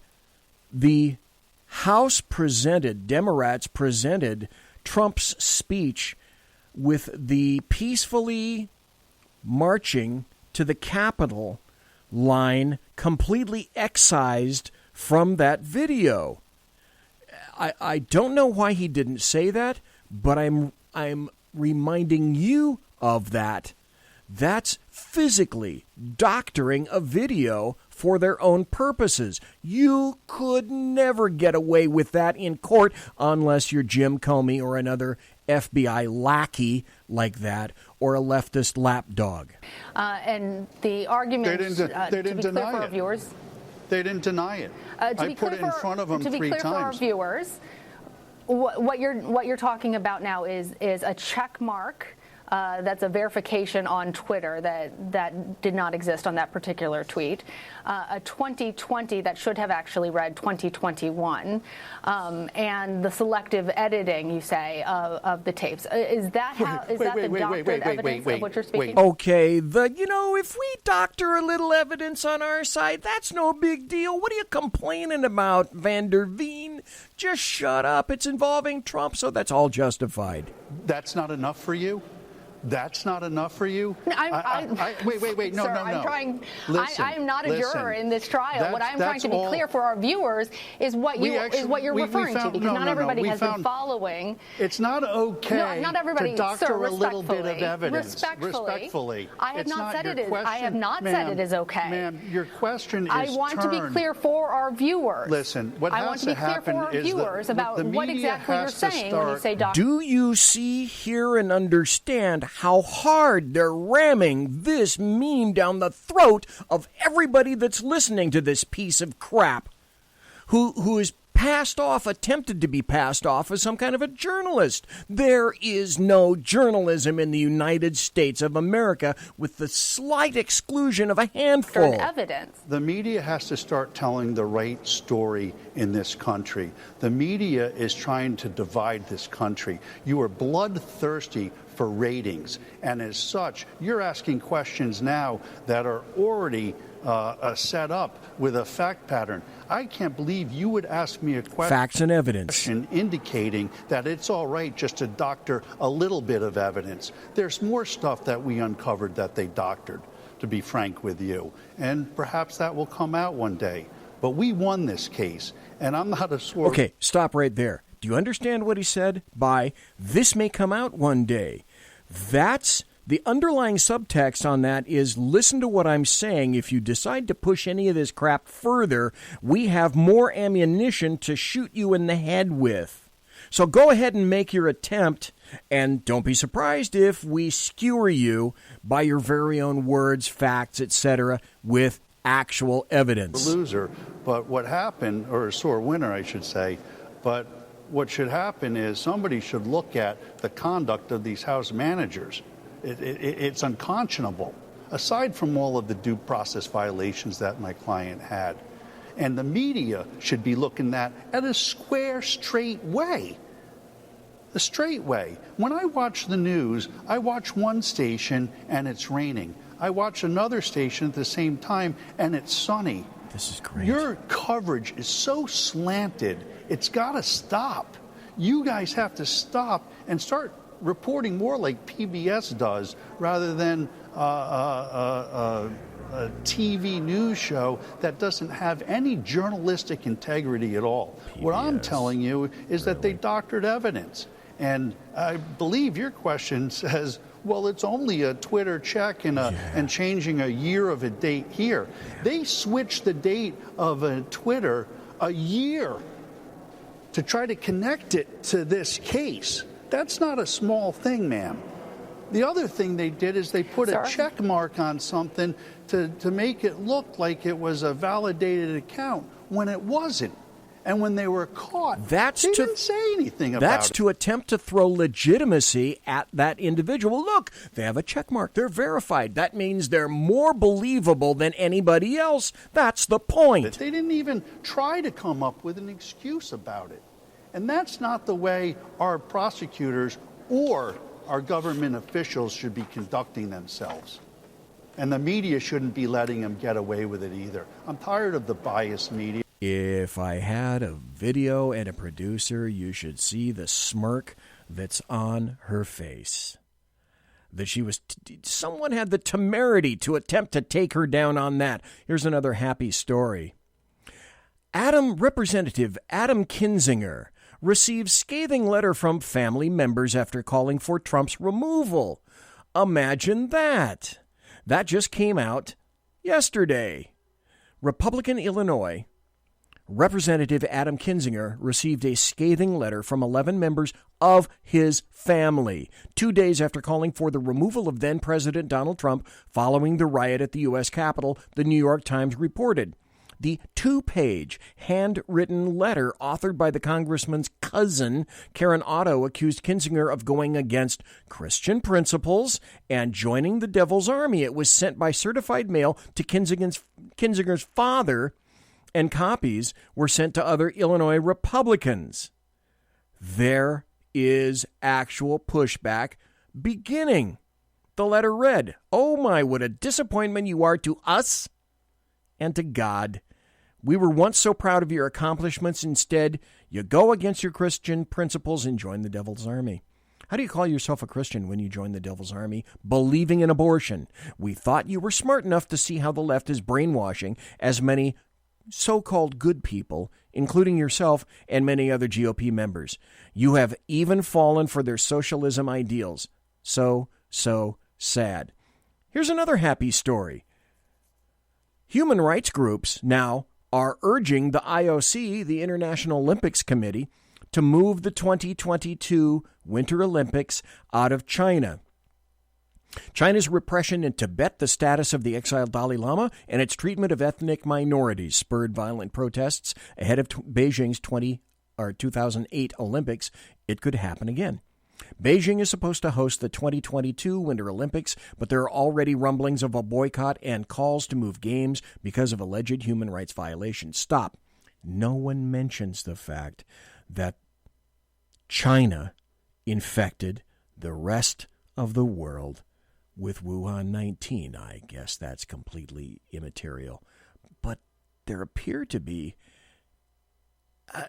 the House Democrats presented Trump's speech with the peacefully marching to the Capitol line completely excised from that video. I don't know why he didn't say that, but I'm reminding you of that. That's physically doctoring a video for their own purposes. You could never get away with that in court unless you're Jim Comey or another FBI lackey like that, or a leftist lapdog. And the argument, they didn't to be deny clear for our it. viewers, they didn't deny it. I put it in front of them 3 times. To be clear for our viewers, what you're talking about now is a check mark. That's a verification on Twitter that did not exist on that particular tweet. A 2020 that should have actually read 2021, and the selective editing, you say, of the tapes. Is that the doctored evidence of what you're speaking? Okay, if we doctor a little evidence on our side, that's no big deal. What are you complaining about, Van der Veen? Just shut up. It's involving Trump, so that's all justified. That's not enough for you? That's not enough for you? Wait. No, Sir, no. I'm not a juror in this trial. What I'm trying to be clear for our viewers is what you're referring to, because not everybody has been following. It's not okay not everybody, to doctor sir, a little bit of evidence. Respectfully. I have not said it is okay. Ma'am, your question is I want to be clear for our viewers. Listen, what has to happen is I want to be clear for our viewers about what exactly you're saying when you say doctor. Do you see, hear, and understand how hard they're ramming this meme down the throat of everybody that's listening to this piece of crap, who is attempted to be passed off as some kind of a journalist? There is no journalism in the United States of America, with the slight exclusion of a handful. Evidence. The media has to start telling the right story in this country. The media is trying to divide this country. You are bloodthirsty for ratings, and as such, you're asking questions now that are already set up with a fact pattern. I can't believe you would ask me a question. Facts and evidence. Indicating that it's all right just to doctor a little bit of evidence. There's more stuff that we uncovered that they doctored, to be frank with you. And perhaps that will come out one day. But we won this case, and I'm not a sworn... Okay, stop right there. Do you understand what he said by, this may come out one day? That's The underlying subtext on that is, listen to what I'm saying. If you decide to push any of this crap further, we have more ammunition to shoot you in the head with. So go ahead and make your attempt, and don't be surprised if we skewer you by your very own words, facts, etc., with actual evidence. Loser, but what happened, or a sore winner, I should say, but what should happen is somebody should look at the conduct of these House managers. It's unconscionable, aside from all of the due process violations that my client had. And the media should be looking at a square, straight way. The straight way. When I watch the news, I watch one station and it's raining. I watch another station at the same time and it's sunny. This is great. Your coverage is so slanted, it's got to stop. You guys have to stop and start reporting more like PBS does rather than a TV news show that doesn't have any journalistic integrity at all. PBS. What I'm telling you is that they doctored evidence. And I believe your question says, well, it's only a Twitter check and changing a year of a date here. They switched the date of a Twitter a year to try to connect it to this case. That's not a small thing, ma'am. The other thing they did is they put a check mark on something to make it look like it was a validated account when it wasn't. And when they were caught, they didn't say anything about it. That's to attempt to throw legitimacy at that individual. Look, they have a check mark. They're verified. That means they're more believable than anybody else. That's the point. They didn't even try to come up with an excuse about it. And that's not the way our prosecutors or our government officials should be conducting themselves. And the media shouldn't be letting them get away with it either. I'm tired of the biased media. If I had a video and a producer, you should see the smirk that's on her face. That someone had the temerity to attempt to take her down on that. Here's another happy story. Representative Adam Kinzinger received scathing letter from family members after calling for Trump's removal. Imagine that. That just came out yesterday. Republican Illinois Representative Adam Kinzinger received a scathing letter from 11 members of his family 2 days after calling for the removal of then-President Donald Trump following the riot at the U.S. Capitol, the New York Times reported. The 2-page handwritten letter authored by the congressman's cousin, Karen Otto, accused Kinzinger of going against Christian principles and joining the devil's army. It was sent by certified mail to Kinzinger's father, and copies were sent to other Illinois Republicans. There is actual pushback beginning. The letter read, "Oh my, what a disappointment you are to us and to God. We were once so proud of your accomplishments. Instead, you go against your Christian principles and join the devil's army." How do you call yourself a Christian when you join the devil's army, believing in abortion? We thought you were smart enough to see how the left is brainwashing as many so-called good people, including yourself and many other GOP members. You have even fallen for their socialism ideals. So sad. Here's another happy story. Human rights groups now are urging the IOC, the International Olympics Committee, to move the 2022 Winter Olympics out of China. China's repression in Tibet, the status of the exiled Dalai Lama, and its treatment of ethnic minorities spurred violent protests ahead of Beijing's 2008 Olympics. It could happen again. Beijing is supposed to host the 2022 Winter Olympics, but there are already rumblings of a boycott and calls to move games because of alleged human rights violations. Stop. No one mentions the fact that China infected the rest of the world with Wuhan 19. I guess that's completely immaterial. But there appear to be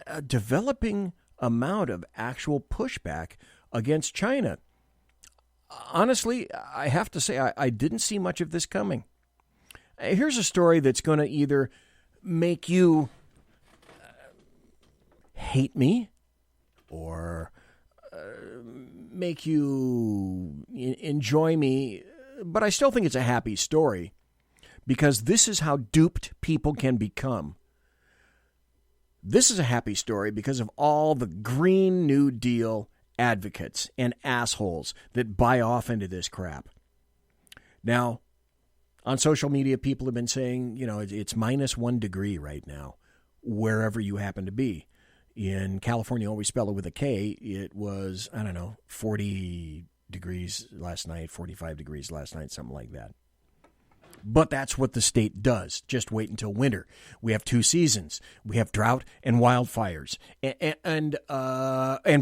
a developing amount of actual pushback against China. Honestly, I have to say I didn't see much of this coming. Here's a story that's going to either make you hate me or make you enjoy me, but I still think it's a happy story because this is how duped people can become. This is a happy story because of all the Green New Deal advocates and assholes that buy off into this crap. Now, on social media, people have been saying, it's minus 1 degree right now, wherever you happen to be. In California, always spell it with a K, it was, 40 degrees last night, 45 degrees last night, something like that. But that's what the state does. Just wait until winter. We have 2 seasons. We have drought and wildfires and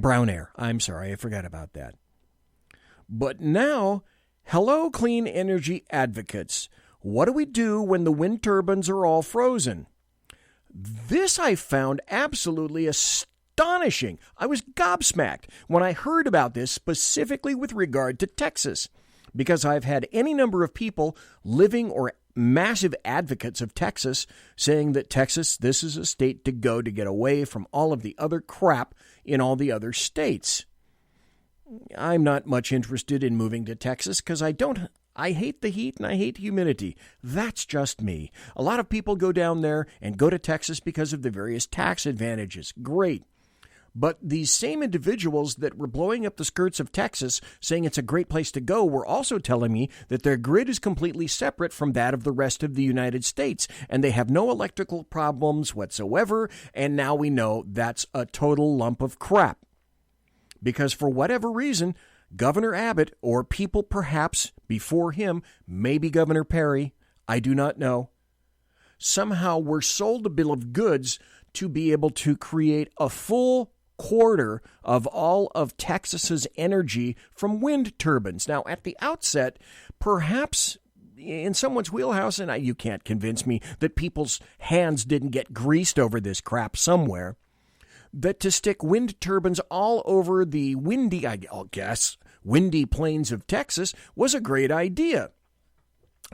brown air. I'm sorry, I forgot about that. But now, hello, clean energy advocates. What do we do when the wind turbines are all frozen? This I found absolutely astonishing. I was gobsmacked when I heard about this specifically with regard to Texas, because I've had any number of people living or massive advocates of Texas saying that Texas, this is a state to go to get away from all of the other crap in all the other states. I'm not much interested in moving to Texas because I hate the heat and I hate humidity. That's just me. A lot of people go down there and go to Texas because of the various tax advantages. Great. But these same individuals that were blowing up the skirts of Texas, saying it's a great place to go, were also telling me that their grid is completely separate from that of the rest of the United States, and they have no electrical problems whatsoever, and now we know that's a total lump of crap. Because for whatever reason, Governor Abbott, or people perhaps before him, maybe Governor Perry, I do not know, somehow were sold a bill of goods to be able to create a full quarter of all of Texas's energy from wind turbines. Now, at the outset, perhaps in someone's wheelhouse, and you can't convince me that people's hands didn't get greased over this crap somewhere, that to stick wind turbines all over the windy plains of Texas was a great idea.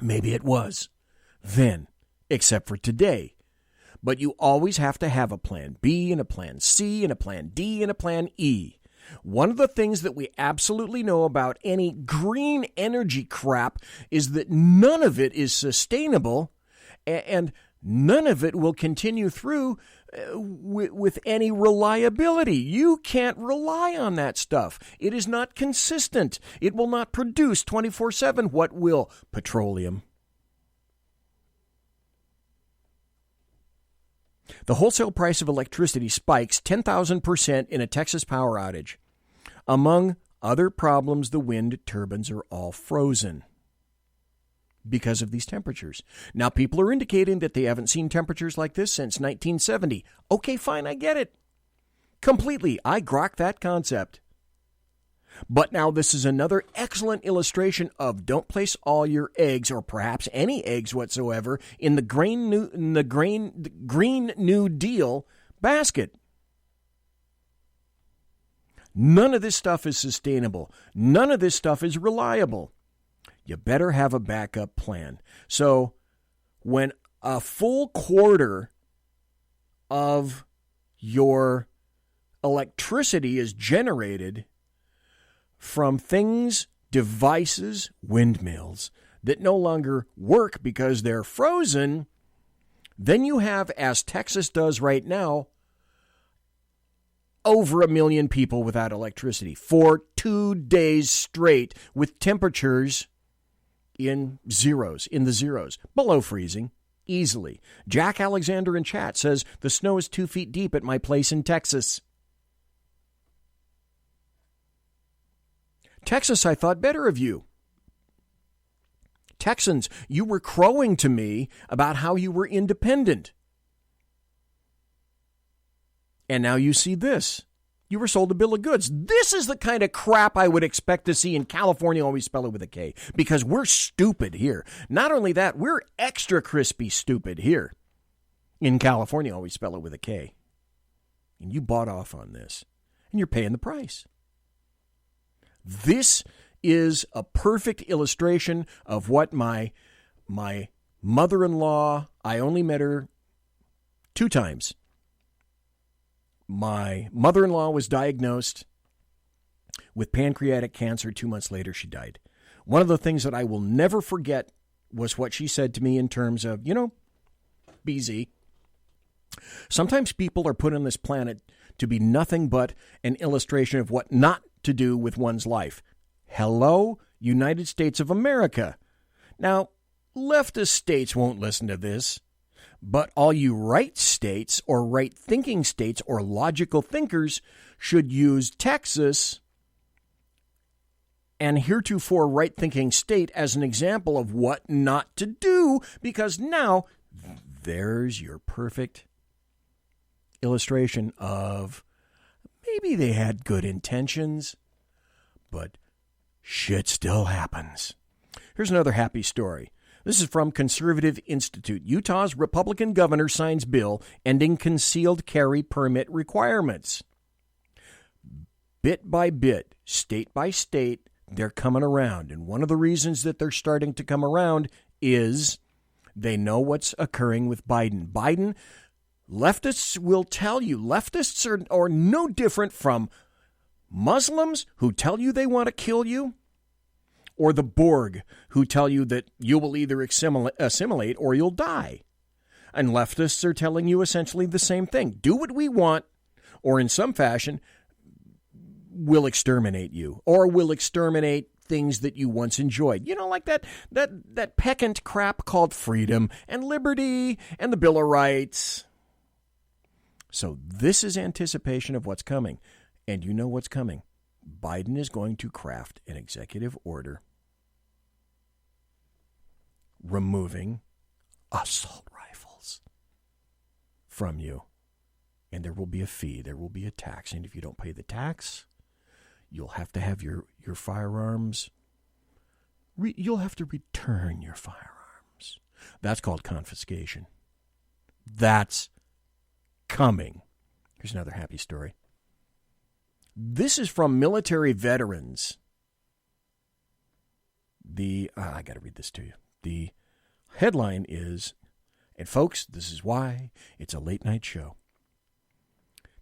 Maybe it was then, except for today. But you always have to have a plan B and a plan C and a plan D and a plan E. One of the things that we absolutely know about any green energy crap is that none of it is sustainable and none of it will continue through with any reliability. You can't rely on that stuff. It is not consistent. It will not produce 24/7. What will? Petroleum. The wholesale price of electricity spikes 10,000% in a Texas power outage. Among other problems, the wind turbines are all frozen because of these temperatures. Now, people are indicating that they haven't seen temperatures like this since 1970. Okay, fine, I get it. Completely, I grok that concept. But now this is another excellent illustration of don't place all your eggs, or perhaps any eggs whatsoever, in the Green New Deal basket. None of this stuff is sustainable. None of this stuff is reliable. You better have a backup plan. So when a full quarter of your electricity is generated from things, devices, windmills that no longer work because they're frozen, then you have, as Texas does right now, over 1 million people without electricity for 2 days straight with temperatures in the zeros, below freezing, easily. Jack Alexander in chat says, the snow is 2 feet deep at my place in Texas. Texas, I thought better of you. Texans, you were crowing to me about how you were independent. And now you see this. You were sold a bill of goods. This is the kind of crap I would expect to see in California, always spell it with a K, because we're stupid here. Not only that, we're extra crispy stupid here. In California, always spell it with a K. And you bought off on this, and you're paying the price. This is a perfect illustration of what my mother-in-law, I only met her 2 times. My mother-in-law was diagnosed with pancreatic cancer. 2 months later, she died. One of the things that I will never forget was what she said to me in terms of, BZ, sometimes people are put on this planet to be nothing but an illustration of what not to do with one's life. Hello, United States of America. Now, leftist states won't listen to this, but all you right states or right-thinking states or logical thinkers should use Texas and heretofore right-thinking state as an example of what not to do, because now there's your perfect illustration of maybe they had good intentions, but shit still happens. Here's another happy story. This is from Conservative Institute. Utah's Republican governor signs bill ending concealed carry permit requirements. Bit by bit, state by state, they're coming around. And one of the reasons that they're starting to come around is they know what's occurring with Biden. Biden, leftists will tell you, leftists are no different from Muslims who tell you they want to kill you, or the Borg who tell you that you will either assimilate or you'll die. And leftists are telling you essentially the same thing. Do what we want, or in some fashion, we'll exterminate you, or we'll exterminate things that you once enjoyed. Like that peccant crap called freedom and liberty and the Bill of Rights. So this is anticipation of what's coming. And you know what's coming. Biden is going to craft an executive order removing assault rifles from you. And there will be a fee. There will be a tax. And if you don't pay the tax, you'll have to have your firearms. You'll have to return your firearms. That's called confiscation. That's coming. Here's another happy story. This is from military veterans. I got to read this to you. The headline is, and folks, this is why it's a late night show.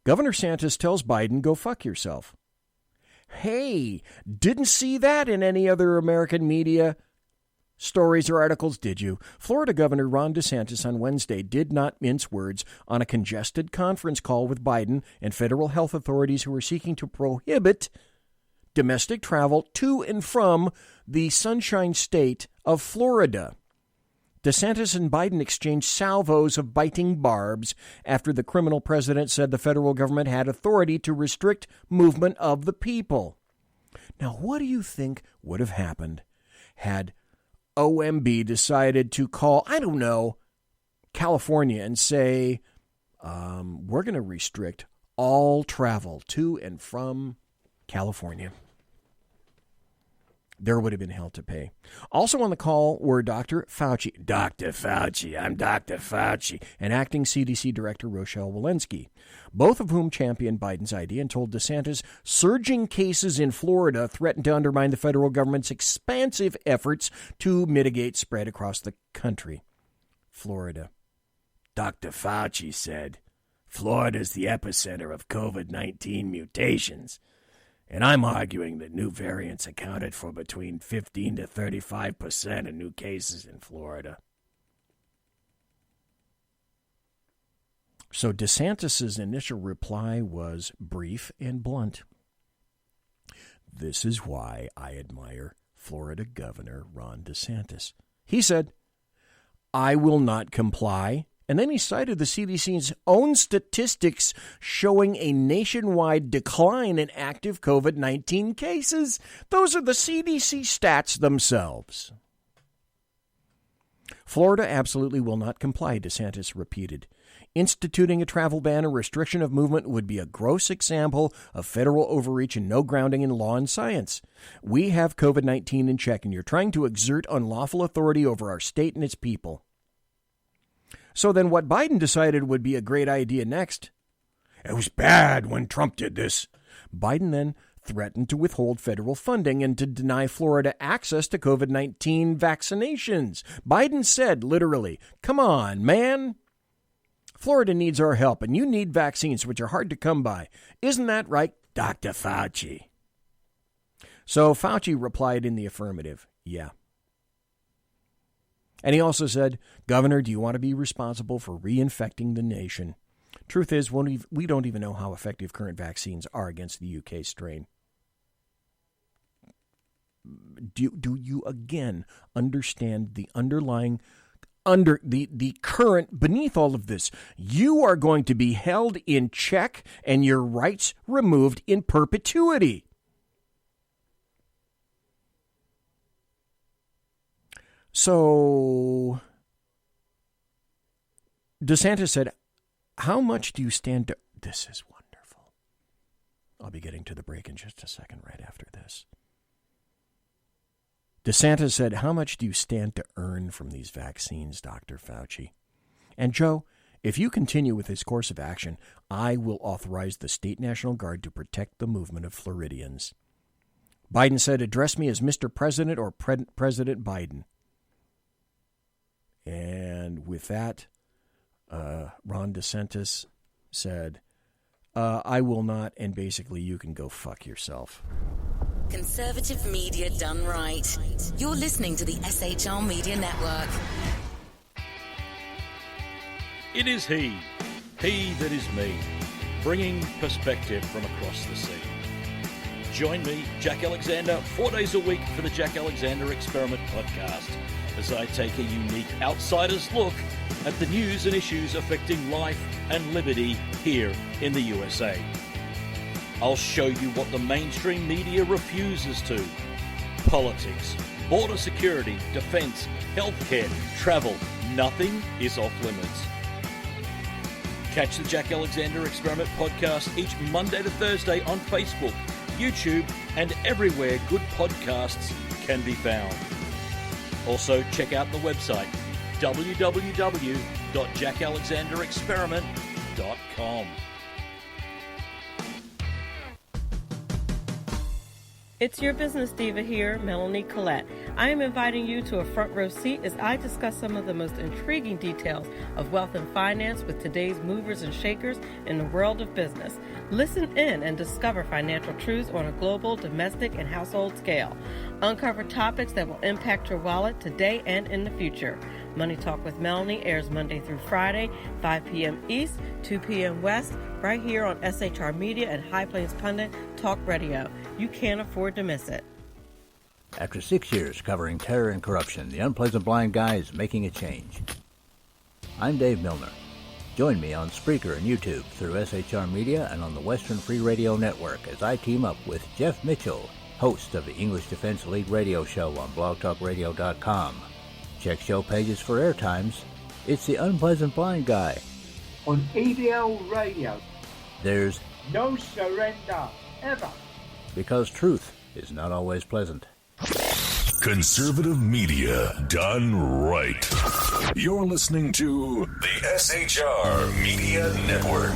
Governor Santos tells Biden, go fuck yourself. Hey, didn't see that in any other American media stories or articles, did you? Florida Governor Ron DeSantis on Wednesday did not mince words on a congested conference call with Biden and federal health authorities who are seeking to prohibit domestic travel to and from the Sunshine State of Florida. DeSantis and Biden exchanged salvos of biting barbs after the criminal president said the federal government had authority to restrict movement of the people. Now, what do you think would have happened had OMB decided to call, California and say, we're going to restrict all travel to and from California? There would have been hell to pay. Also on the call were Dr. Fauci, I'm Dr. Fauci, and acting CDC Director Rochelle Walensky, both of whom championed Biden's idea and told DeSantis surging cases in Florida threatened to undermine the federal government's expansive efforts to mitigate spread across the country. Florida. Dr. Fauci said, Florida's the epicenter of COVID-19 mutations. And I'm arguing that new variants accounted for between 15 to 35% of new cases in Florida. So DeSantis' initial reply was brief and blunt. This is why I admire Florida Governor Ron DeSantis. He said, I will not comply. And then he cited the CDC's own statistics showing a nationwide decline in active COVID-19 cases. Those are the CDC stats themselves. Florida absolutely will not comply, DeSantis repeated. Instituting a travel ban or restriction of movement would be a gross example of federal overreach and no grounding in law and science. We have COVID-19 in check, and you're trying to exert unlawful authority over our state and its people. So then what Biden decided would be a great idea next. It was bad when Trump did this. Biden then threatened to withhold federal funding and to deny Florida access to COVID-19 vaccinations. Biden said, literally, come on, man. Florida needs our help, and you need vaccines, which are hard to come by. Isn't that right, Dr. Fauci? So Fauci replied in the affirmative, yeah. And he also said, Governor, do you want to be responsible for reinfecting the nation? Truth is, we don't even know how effective current vaccines are against the UK strain. Do you again understand the underlying, the current beneath all of this? You are going to be held in check and your rights removed in perpetuity. So DeSantis said, how much do you stand to... This is wonderful. I'll be getting to the break in just a second right after this. DeSantis said, how much do you stand to earn from these vaccines, Dr. Fauci? And Joe, if you continue with this course of action, I will authorize the State National Guard to protect the movement of Floridians. Biden said, address me as Mr. President or President Biden. And with that, Ron DeSantis said, I will not, and basically you can go fuck yourself. Conservative media done right. You're listening to the SHR Media Network. It is he that is me, bringing perspective from across the sea. Join me, Jack Alexander, 4 days a week for the Jack Alexander Experiment podcast, as I take a unique outsider's look at the news and issues affecting life and liberty here in the USA. I'll show you what the mainstream media refuses to. Politics, border security, defense, healthcare, travel, nothing is off limits. Catch the Jack Alexander Experiment podcast each Monday to Thursday on Facebook, YouTube, and everywhere good podcasts can be found. Also, check out the website, www.jackalexanderexperiment.com. It's your business diva here, Melanie Collette. I am inviting you to a front row seat as I discuss some of the most intriguing details of wealth and finance with today's movers and shakers in the world of business. Listen in and discover financial truths on a global, domestic, and household scale. Uncover topics that will impact your wallet today and in the future. Money Talk with Melanie airs Monday through Friday, 5 p.m. East, 2 p.m. West, right here on SHR Media and High Plains Pundit Talk Radio. You can't afford to miss it. After 6 years covering terror and corruption, the Unpleasant Blind Guy is making a change. I'm Dave Milner. Join me on Spreaker and YouTube through SHR Media and on the Western Free Radio Network as I team up with Jeff Mitchell, host of the English Defense Elite Radio Show on blogtalkradio.com. Check show pages for airtimes. It's the Unpleasant Blind Guy. On EDL Radio. There's no surrender, ever. Because truth is not always pleasant. Conservative media done right. You're listening to the SHR Media Network.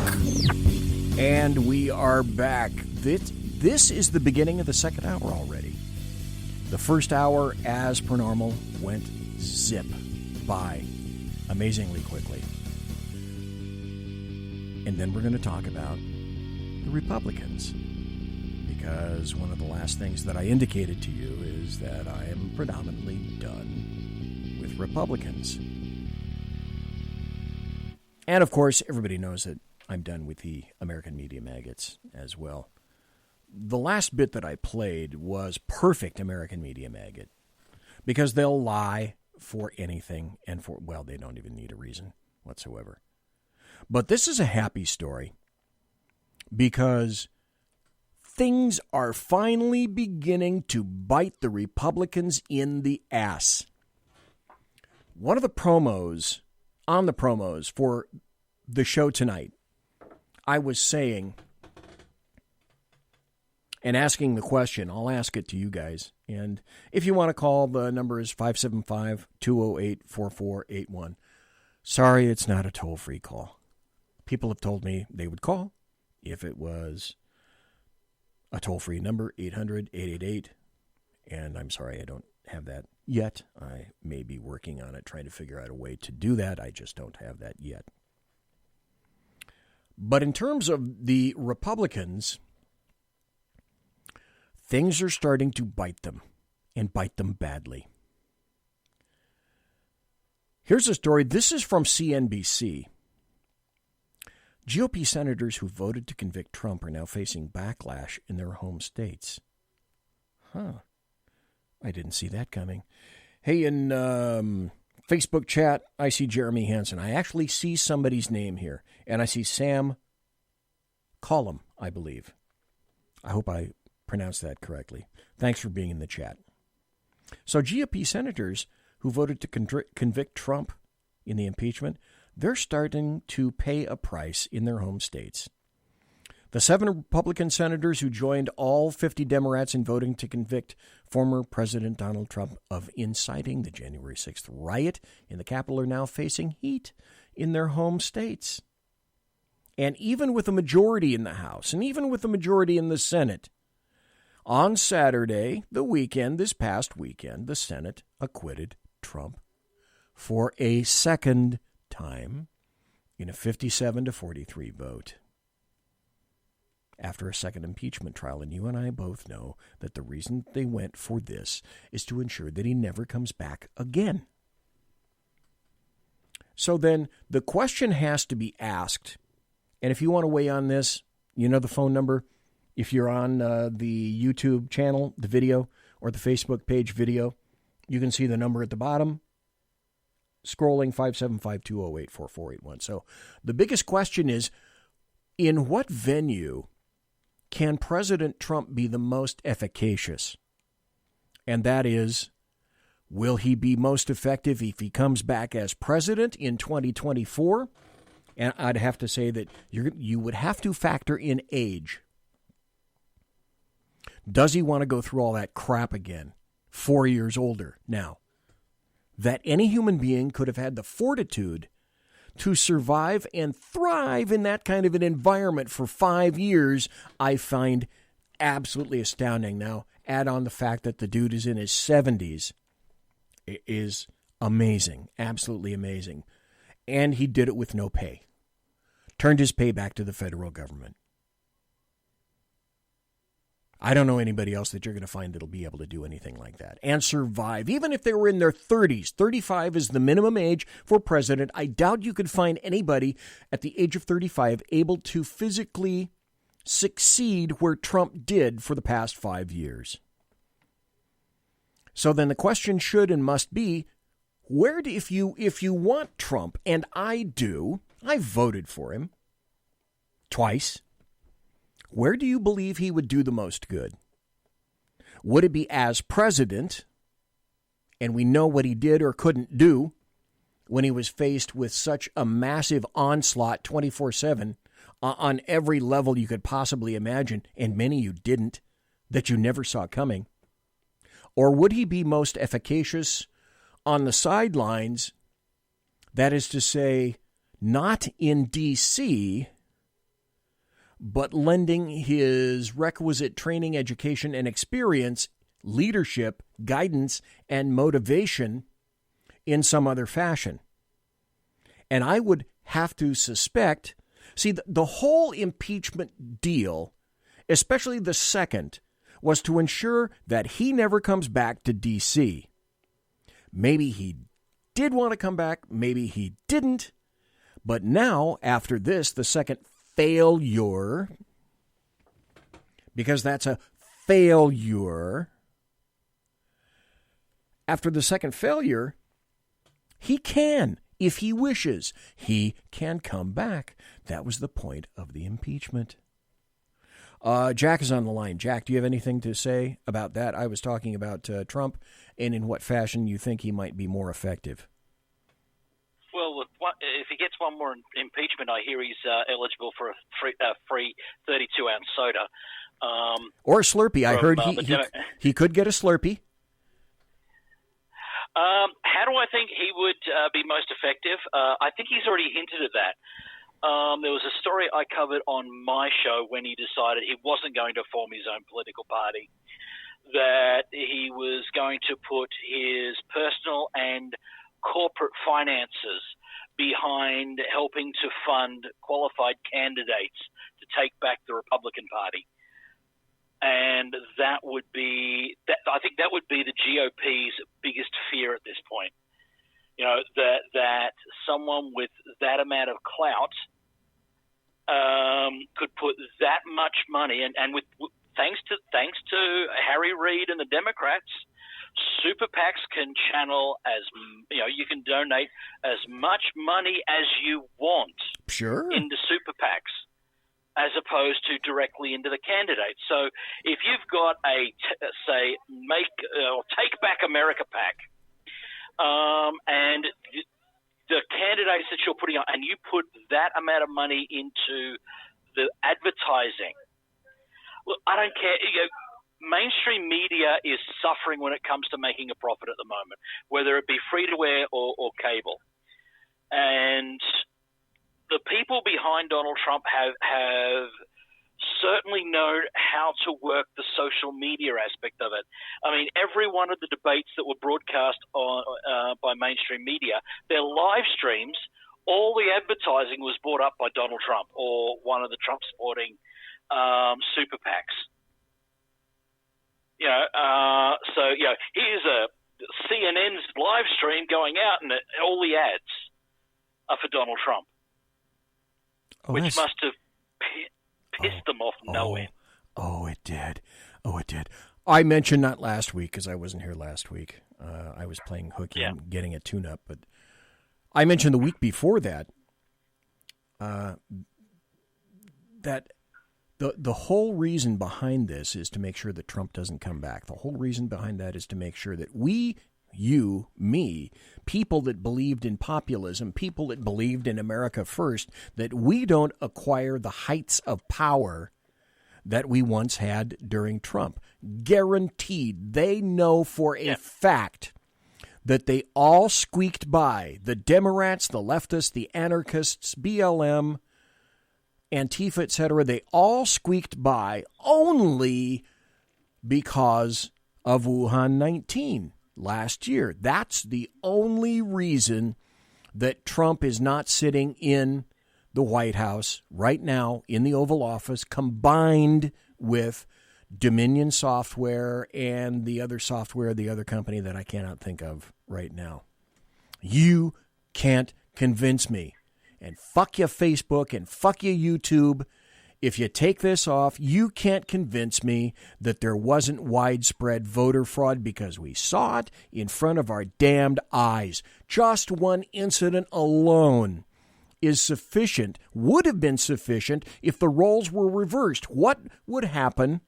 And we are back. This is the beginning of the second hour already. The first hour, as per normal, went zip by amazingly quickly. And then we're going to talk about the Republicans. Because one of the last things that I indicated to you is that I am predominantly done with Republicans. And of course, everybody knows that I'm done with the American media maggots as well. The last bit that I played was perfect American media maggot. Because they'll lie for anything and for, well, they don't even need a reason whatsoever. But this is a happy story because things are finally beginning to bite the Republicans in the ass. One of the promos, on the promos for the show tonight, I was saying and asking the question, I'll ask it to you guys. And if you want to call, the number is 575-208-4481. Sorry, it's not a toll-free call. People have told me they would call if it was a toll-free number, 800-888. And I'm sorry, I don't have that yet. I may be working on it, trying to figure out a way to do that. I just don't have that yet. But in terms of the Republicans, things are starting to bite them, and bite them badly. Here's a story. This is from CNBC. GOP senators who voted to convict Trump are now facing backlash in their home states. Huh. I didn't see that coming. Hey, in Facebook chat, I see Jeremy Hansen. I actually see somebody's name here, and I see Sam Collum, I believe. I hope I pronounced that correctly. Thanks for being in the chat. So GOP senators who voted to convict Trump in the impeachment, they're starting to pay a price in their home states. The 7 Republican senators who joined all 50 Democrats in voting to convict former President Donald Trump of inciting the January 6th riot in the Capitol are now facing heat in their home states. And even with a majority in the House, and even with a majority in the Senate, on Saturday, this past weekend, the Senate acquitted Trump for a second time in a 57-43 vote after a second impeachment trial. And you and I both know that the reason they went for this is to ensure that he never comes back again. So then the question has to be asked, and if you want to weigh on this, you know the phone number. If you're on the YouTube channel, the video, or the Facebook page video, you can see the number at the bottom. Scrolling 575-208-4481. So the biggest question is, in what venue can President Trump be the most efficacious? And that is, will he be most effective if he comes back as president in 2024? And I'd have to say that you would have to factor in age. Does he want to go through all that crap again? 4 years older now. That any human being could have had the fortitude to survive and thrive in that kind of an environment for 5 years, I find absolutely astounding. Now, add on the fact that the dude is in his 70s. It is amazing, absolutely amazing. And he did it with no pay. Turned his pay back to the federal government. I don't know anybody else that you're going to find that'll be able to do anything like that and survive. Even if they were in their 30s, 35 is the minimum age for president. I doubt you could find anybody at the age of 35 able to physically succeed where Trump did for the past 5 years. So then the question should and must be, if you want Trump, and I do, I voted for him twice. Where do you believe he would do the most good? Would it be as president, and we know what he did or couldn't do when he was faced with such a massive onslaught 24/7 on every level you could possibly imagine, and many you didn't, that you never saw coming? Or would he be most efficacious on the sidelines, that is to say, not in D.C., but lending his requisite training, education, and experience, leadership, guidance, and motivation in some other fashion? And I would have to suspect, the whole impeachment deal, especially the second, was to ensure that he never comes back to D.C. Maybe he did want to come back, maybe he didn't, but now, after this, the second failure, because that's a failure. After the second failure, he can, if he wishes, he can come back. That was the point of the impeachment. Jack is on the line. Jack, do you have anything to say about that? I was talking about Trump and in what fashion you think he might be more effective. Well, if he gets one more impeachment, I hear he's eligible for a free 32-ounce soda. Or a Slurpee. I heard he could get a Slurpee. How do I think he would be most effective? I think he's already hinted at that. There was a story I covered on my show when he decided he wasn't going to form his own political party, that he was going to put his personal and corporate finances behind helping to fund qualified candidates to take back the Republican Party. And that would be I think that would be the GOP's biggest fear at this point. That someone with that amount of clout could put that much money, and with thanks to Harry Reid and the Democrats, super PACs can channel you can donate as much money as you want into super PACs, as opposed to directly into the candidates. So if you've got Take Back America PAC, and the candidates that you're putting on, and you put that amount of money into the advertising, look, I don't care. Mainstream media is suffering when it comes to making a profit at the moment, whether it be free-to-air or cable. And the people behind Donald Trump have certainly known how to work the social media aspect of it. I mean, every one of the debates that were broadcast by mainstream media, their live streams, all the advertising was brought up by Donald Trump or one of the Trump-supporting super PACs. Here's a CNN's live stream going out, and all the ads are for Donald Trump, which must have pissed them off no end. Oh, it did. I mentioned not last week because I wasn't here last week. I was playing hooky and getting a tune-up, but I mentioned the week before that that the whole reason behind this is to make sure that Trump doesn't come back. The whole reason behind that is to make sure that we, you, me, people that believed in populism, people that believed in America first, that we don't acquire the heights of power that we once had during Trump. Guaranteed. They know for a fact that they all squeaked by. The Democrats, the leftists, the anarchists, BLM, Antifa, etc., they all squeaked by only because of Wuhan 19 last year. That's the only reason that Trump is not sitting in the White House right now in the Oval Office, combined with Dominion Software and the other software, the other company that I cannot think of right now. You can't convince me. And fuck you, Facebook, and fuck you, YouTube. If you take this off, you can't convince me that there wasn't widespread voter fraud, because we saw it in front of our damned eyes. Just one incident alone is sufficient, would have been sufficient if the roles were reversed. What would happen?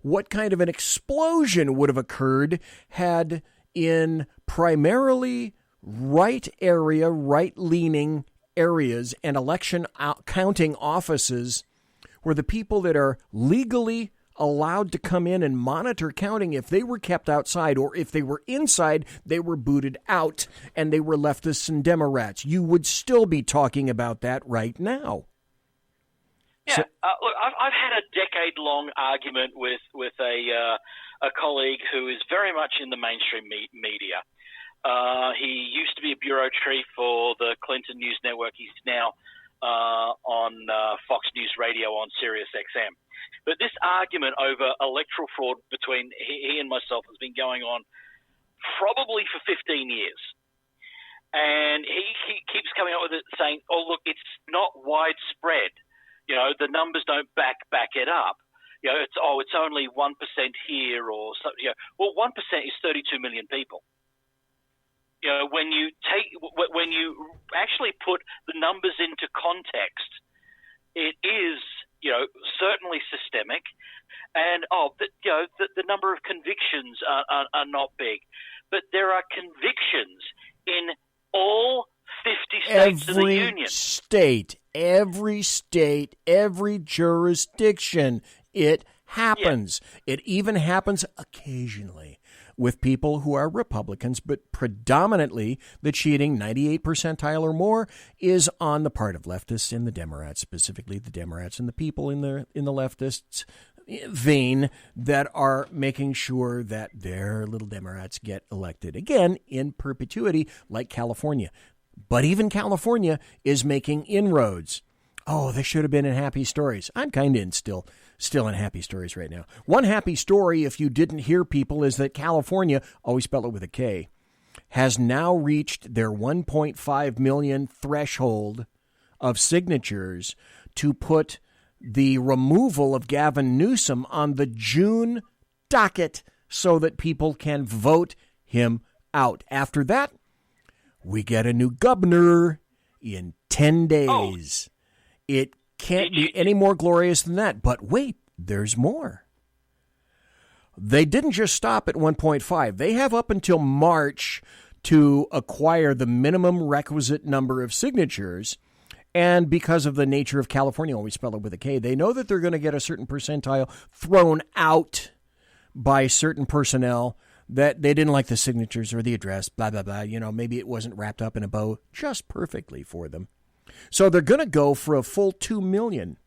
What kind of an explosion would have occurred had in primarily right-leaning areas and election counting offices where the people that are legally allowed to come in and monitor counting, if they were kept outside, or if they were inside, they were booted out and they were leftists and Democrats. You would still be talking about that right now. Yeah, look, I've had a decade-long argument with a colleague who is very much in the mainstream media. He used to be a bureau chief for the Clinton News Network. He's now on Fox News Radio on Sirius XM. But this argument over electoral fraud between he and myself has been going on probably for 15 years. And he keeps coming up with it saying, oh, look, it's not widespread. The numbers don't back it up. It's only 1% here or something. Well, 1% is 32 million people. When you actually put the numbers into context, it is, certainly systemic, and the number of convictions are not big, but there are convictions in all 50 states of the union. Every state, every jurisdiction, it happens. Yeah. It even happens occasionally with people who are Republicans, but predominantly the cheating 98th percentile or more is on the part of leftists and the Democrats, specifically the Democrats and the people in the leftists vein that are making sure that their little Democrats get elected again in perpetuity, like California. But even California is making inroads. Oh, they should have been in happy stories. I'm kind of in still. still in happy stories right now. One happy story, if you didn't hear, people, is that California, always spell it with a K, has now reached their 1.5 million threshold of signatures to put the removal of Gavin Newsom on the June docket so that people can vote him out. After that, we get a new governor in 10 days. It can't be any more glorious than that. But wait, there's more. They didn't just stop at 1.5. They have up until March to acquire the minimum requisite number of signatures. And because of the nature of California, always spell it with a K, they know that they're going to get a certain percentile thrown out by certain personnel that they didn't like the signatures or the address, blah, blah, blah. You know, maybe it wasn't wrapped up in a bow just perfectly for them. So they're going to go for a full 2 million.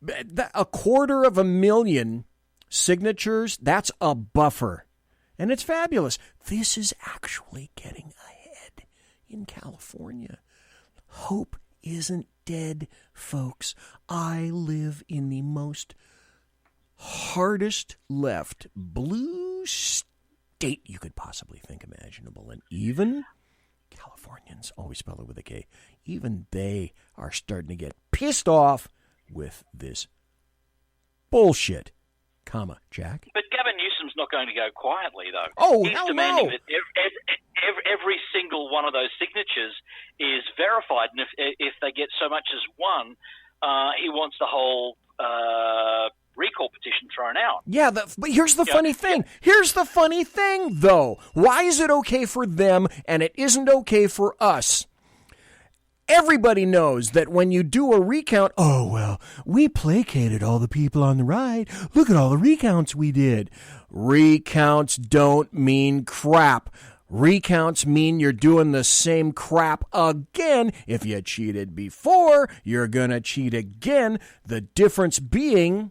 250,000 signatures, that's a buffer. And it's fabulous. This is actually getting ahead in California. Hope isn't dead, folks. I live in the most hardest left blue state you could possibly think imaginable. And even Californians, always spell it with a K, even they are starting to get pissed off with this bullshit. Jack? But Gavin Newsom's not going to go quietly, though. Oh, he's hell demanding no. that every single one of those signatures is verified, and if they get so much as one, he wants the whole recall petition thrown out. Yeah, but here's the funny thing. Here's the funny thing, though. Why is it okay for them and it isn't okay for us? Everybody knows that when you do a recount, oh, well, we placated all the people on the right. Look at all the recounts we did. Recounts don't mean crap. Recounts mean you're doing the same crap again. If you cheated before, you're going to cheat again. The difference being,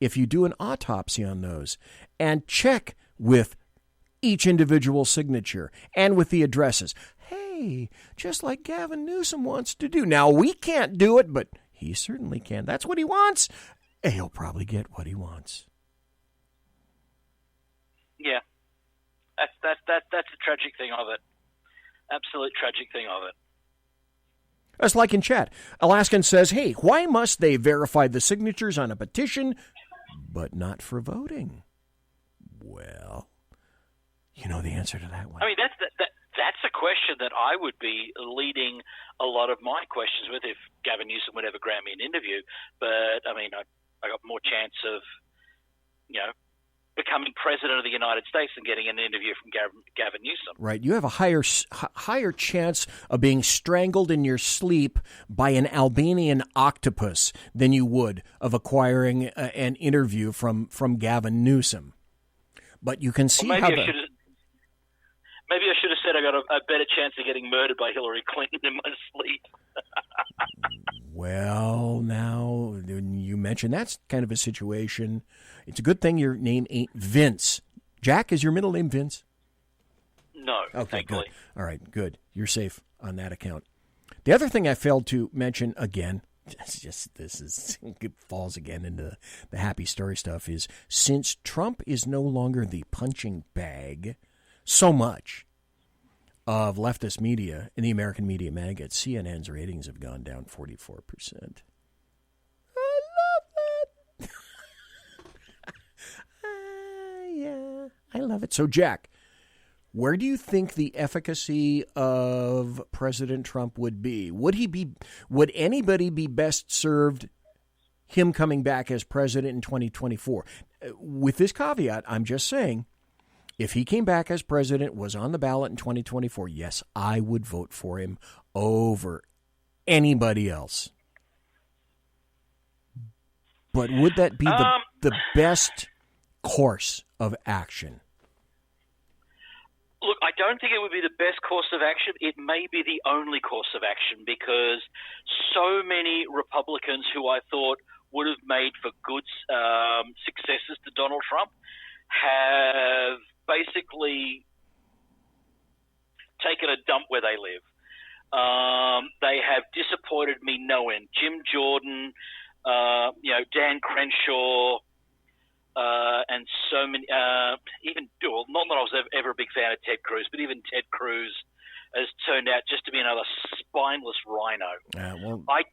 if you do an autopsy on those and check with each individual signature and with the addresses, hey, just like Gavin Newsom wants to do. Now, we can't do it, but he certainly can. That's what he wants. And he'll probably get what he wants. Yeah. That's the tragic thing of it. Absolute tragic thing of it. That's like in chat. Alaskan says, hey, why must they verify the signatures on a petition, but not for voting? Well, you know the answer to that one. I mean, that's a question that I would be leading a lot of my questions with if Gavin Newsom would ever grant me an interview. But, I mean, I got more chance of, becoming president of the United States than getting an interview from Gavin Newsom. Right. You have a higher chance of being strangled in your sleep by an Albanian octopus than you would of acquiring an interview from Gavin Newsom. But you can see maybe how Maybe I should have said I got a better chance of getting murdered by Hillary Clinton in my sleep. Well, now you mentioned that's kind of a situation. It's a good thing your name ain't Vince. Jack, is your middle name Vince? No, okay, thankfully. Good. All right, good. You're safe on that account. The other thing I failed to mention again, it falls again into the happy story stuff, is since Trump is no longer the punching bag so much of leftist media in the American media maggots, CNN's ratings have gone down 44%. I love that. Yeah, I love it. So, Jack, where do you think the efficacy of President Trump would be? Would anybody be best served him coming back as president in 2024? With this caveat, I'm just saying, if he came back as president, was on the ballot in 2024, yes, I would vote for him over anybody else. But would that be the best course of action? Look, I don't think it would be the best course of action. It may be the only course of action because so many Republicans who I thought would have made for good successors to Donald Trump have basically taken a dump where they live. They have disappointed me no end. Jim Jordan, Dan Crenshaw, and so many, not that I was ever a big fan of Ted Cruz, but even Ted Cruz has turned out just to be another spineless rhino. I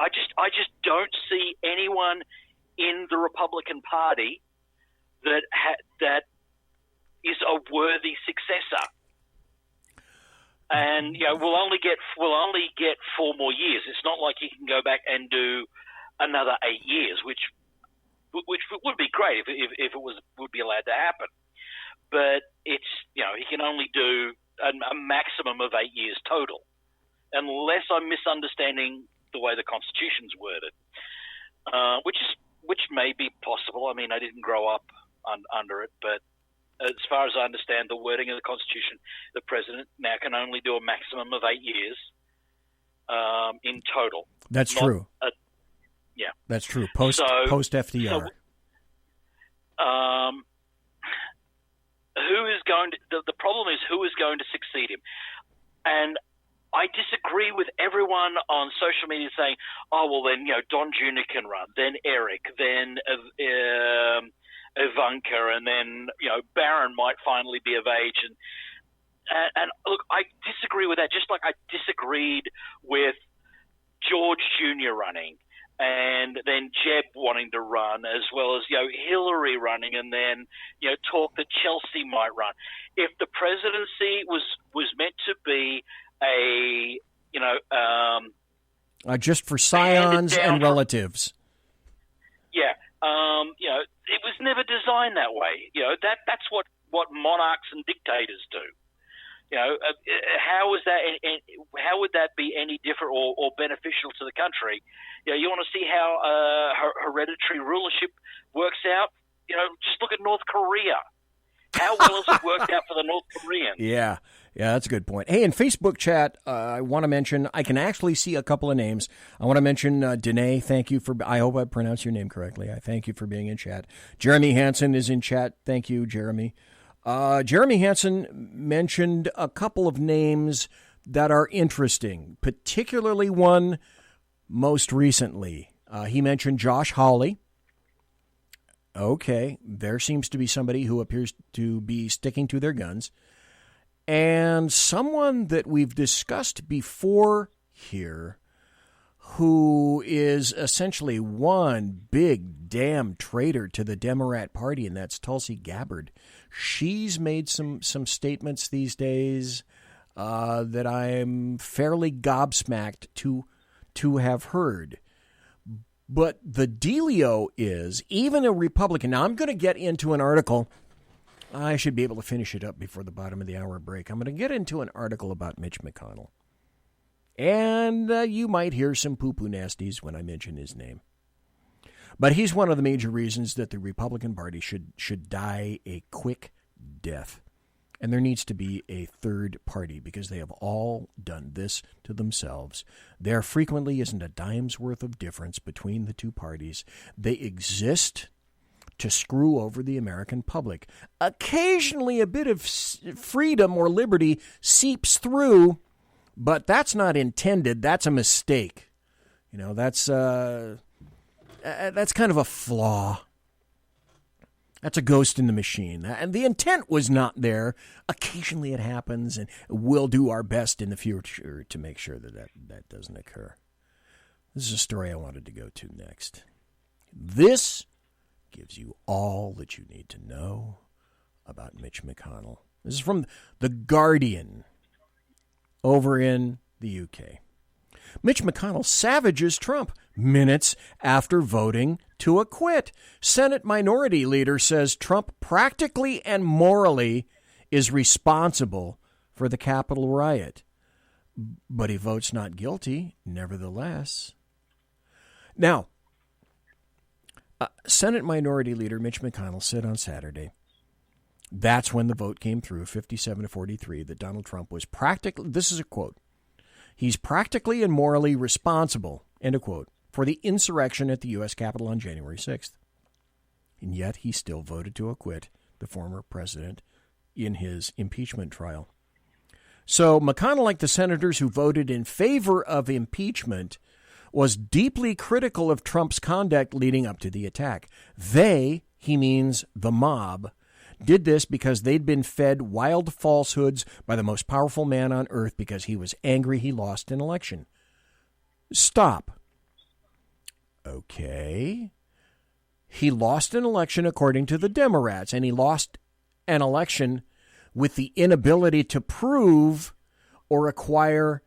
just don't see anyone in the Republican Party that is a worthy successor. And we'll only get 4 more years. It's not like he can go back and do another 8 years, which would be great if it would be allowed to happen. But it's he can only do a maximum of 8 years total, unless I'm misunderstanding the way the Constitution's worded, which may be possible. I mean, I didn't grow up under it, but as far as I understand the wording of the Constitution, the president now can only do a maximum of 8 years in total. That's true. Yeah, that's true. Post FDR. Who is going to? The problem is who is going to succeed him, and I disagree with everyone on social media saying, "Oh, well, then Don Jr. can run, then Eric, then Ivanka, and then Barron might finally be of age." And look, I disagree with that. Just like I disagreed with George Jr. running, and then Jeb wanting to run, as well as Hillary running, and then talk that Chelsea might run. If the presidency was meant to be just for scions and relatives. Yeah, it was never designed that way. That's what monarchs and dictators do. How would that be any different or beneficial to the country? You want to see how hereditary rulership works out? Just look at North Korea. How well has it worked out for the North Koreans? Yeah, that's a good point. Hey, in Facebook chat, I want to mention, I can actually see a couple of names. I want to mention Danae. Thank you for, I hope I pronounced your name correctly. I thank you for being in chat. Jeremy Hansen is in chat. Thank you, Jeremy. Jeremy Hansen mentioned a couple of names that are interesting, particularly one most recently. He mentioned Josh Hawley. Okay, there seems to be somebody who appears to be sticking to their guns. And someone that we've discussed before here, who is essentially one big damn traitor to the Democrat Party, and that's Tulsi Gabbard. She's made some statements these days that I'm fairly gobsmacked to have heard. But the dealio is, even a Republican, now I'm going to get into an article, I should be able to finish it up before the bottom of the hour break. I'm going to get into an article about Mitch McConnell. And you might hear some poo-poo nasties when I mention his name. But he's one of the major reasons that the Republican Party should die a quick death. And there needs to be a third party because they have all done this to themselves. There frequently isn't a dime's worth of difference between the two parties. They exist to screw over the American public. Occasionally a bit of freedom or liberty seeps through, but that's not intended. That's a mistake. That's kind of a flaw. That's a ghost in the machine. And the intent was not there. Occasionally it happens, and we'll do our best in the future to make sure that doesn't occur. This is a story I wanted to go to next. This gives you all that you need to know about Mitch McConnell. This is from The Guardian over in the UK. Mitch McConnell savages Trump minutes after voting to acquit. Senate Minority Leader says Trump practically and morally is responsible for the Capitol riot. But he votes not guilty, nevertheless. Now, Senate Minority Leader Mitch McConnell said on Saturday, that's when the vote came through, 57-43, that Donald Trump was practically, this is a quote, he's practically and morally responsible, end of quote, for the insurrection at the U.S. Capitol on January 6th. And yet he still voted to acquit the former president in his impeachment trial. So McConnell, like the senators who voted in favor of impeachment, was deeply critical of Trump's conduct leading up to the attack. They, he means the mob, did this because they'd been fed wild falsehoods by the most powerful man on earth because he was angry he lost an election. Stop. Okay. He lost an election according to the Democrats, and he lost an election with the inability to prove or acquire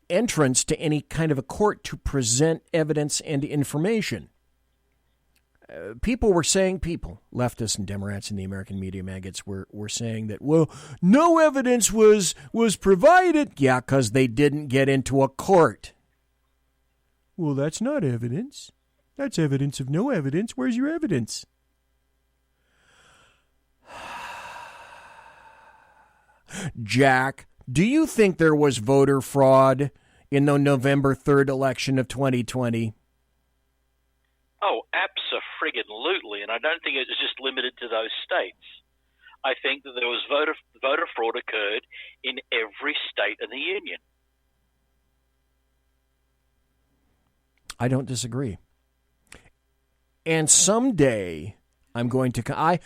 entrance to any kind of a court to present evidence and information. People were saying, leftists and Democrats and the American media maggots were saying that, well, no evidence was provided. Yeah, because they didn't get into a court. Well, that's not evidence. That's evidence of no evidence. Where's your evidence? Jack, do you think there was voter fraud in the November 3rd election of 2020? Oh, abso-friggin-lutely, and I don't think it was just limited to those states. I think that there was voter fraud occurred in every state in the union. I don't disagree. And someday I'm going to...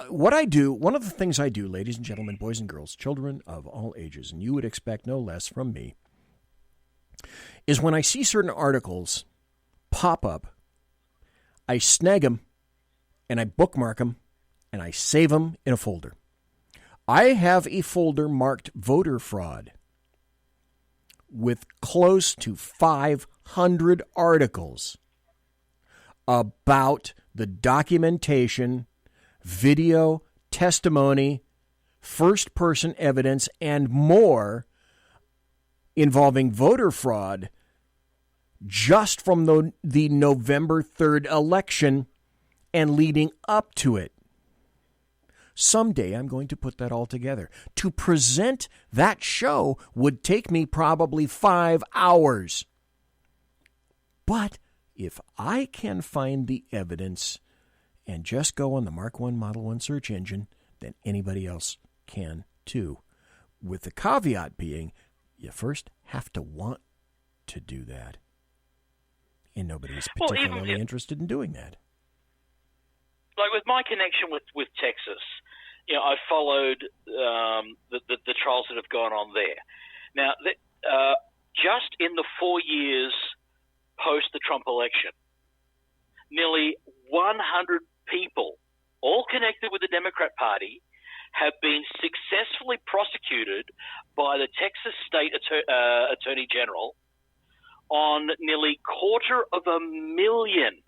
What I do, one of the things I do, ladies and gentlemen, boys and girls, children of all ages, and you would expect no less from me, is when I see certain articles pop up, I snag them, and I bookmark them, and I save them in a folder. I have a folder marked voter fraud with close to 500 articles about the documentation, video, testimony, first-person evidence, and more involving voter fraud just from the November 3rd election and leading up to it. Someday I'm going to put that all together. To present that show would take me probably 5 hours. But if I can find the evidence and just go on the Mark I Model 1 search engine, then anybody else can too. With the caveat being, you first have to want to do that. And nobody's particularly interested in doing that. Like with my connection with Texas, I followed the trials that have gone on there. Now, just in the 4 years post the Trump election, nearly 100 people, all connected with the Democrat Party, have been successfully prosecuted by the Texas State Attorney General on nearly 250,000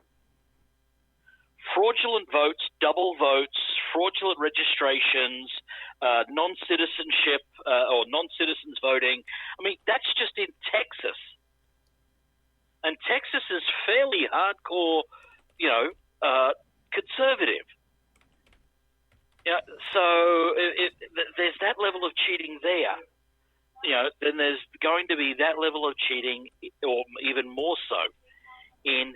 fraudulent votes, double votes, fraudulent registrations, non-citizenship or non-citizens voting. I mean, that's just in Texas. And Texas is fairly hardcore, conservative. So there's that level of cheating there. Then there's going to be that level of cheating, or even more so, in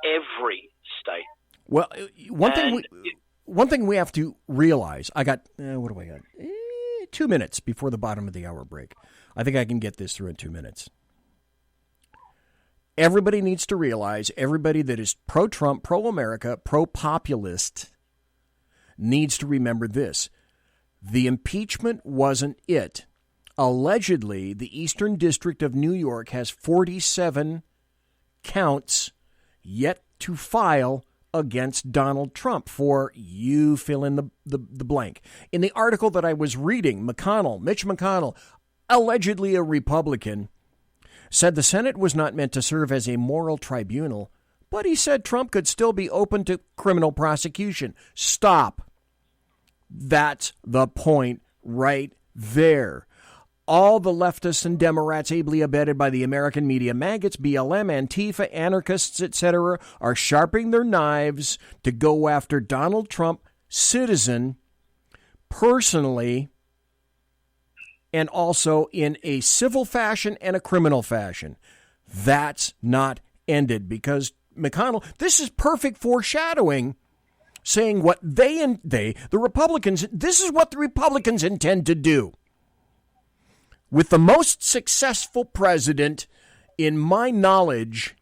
every state. Well, one thing we have to realize, I got, what do I got? 2 minutes before the bottom of the hour break. I think I can get this through in 2 minutes. Everybody needs to realize, everybody that is pro-Trump, pro-America, pro-populist needs to remember this. The impeachment wasn't it. Allegedly, the Eastern District of New York has 47 counts yet to file against Donald Trump for you fill in the blank. In the article that I was reading, Mitch McConnell, allegedly a Republican, said the Senate was not meant to serve as a moral tribunal, but he said Trump could still be open to criminal prosecution. Stop. That's the point right there. All the leftists and Democrats ably abetted by the American media maggots, BLM, Antifa, anarchists, etc., are sharpening their knives to go after Donald Trump, citizen, personally, and also in a civil fashion and a criminal fashion. That's not ended because McConnell, this is perfect foreshadowing, saying what the Republicans, this is what the Republicans intend to do. With the most successful president in my knowledge,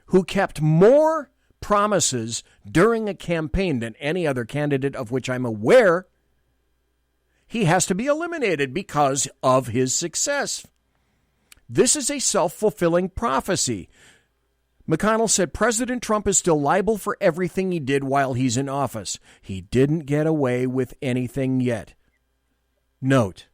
who kept more promises during a campaign than any other candidate of which I'm aware, he has to be eliminated because of his success. This is a self-fulfilling prophecy. McConnell said President Trump is still liable for everything he did while he's in office. He didn't get away with anything yet. Note,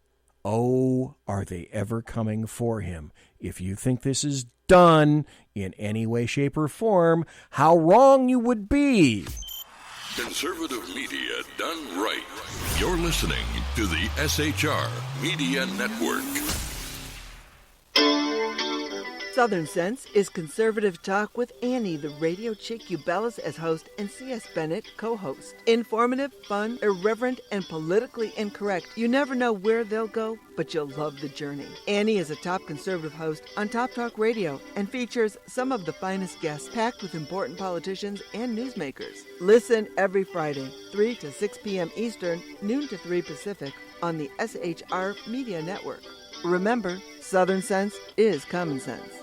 oh, are they ever coming for him? If you think this is done in any way, shape, or form, how wrong you would be. Conservative media done right. You're listening to the SHR Media Network. Southern Sense is conservative talk with Annie, the radio chick you bellows as host, and C.S. Bennett co-host. Informative, fun, irreverent, and politically incorrect. You never know where they'll go, but you'll love the journey. Annie is a top conservative host on Top Talk Radio and features some of the finest guests packed with important politicians and newsmakers. Listen every Friday, 3 to 6 p.m. Eastern, noon to 3 Pacific, on the SHR Media Network. Remember, Southern Sense is common sense.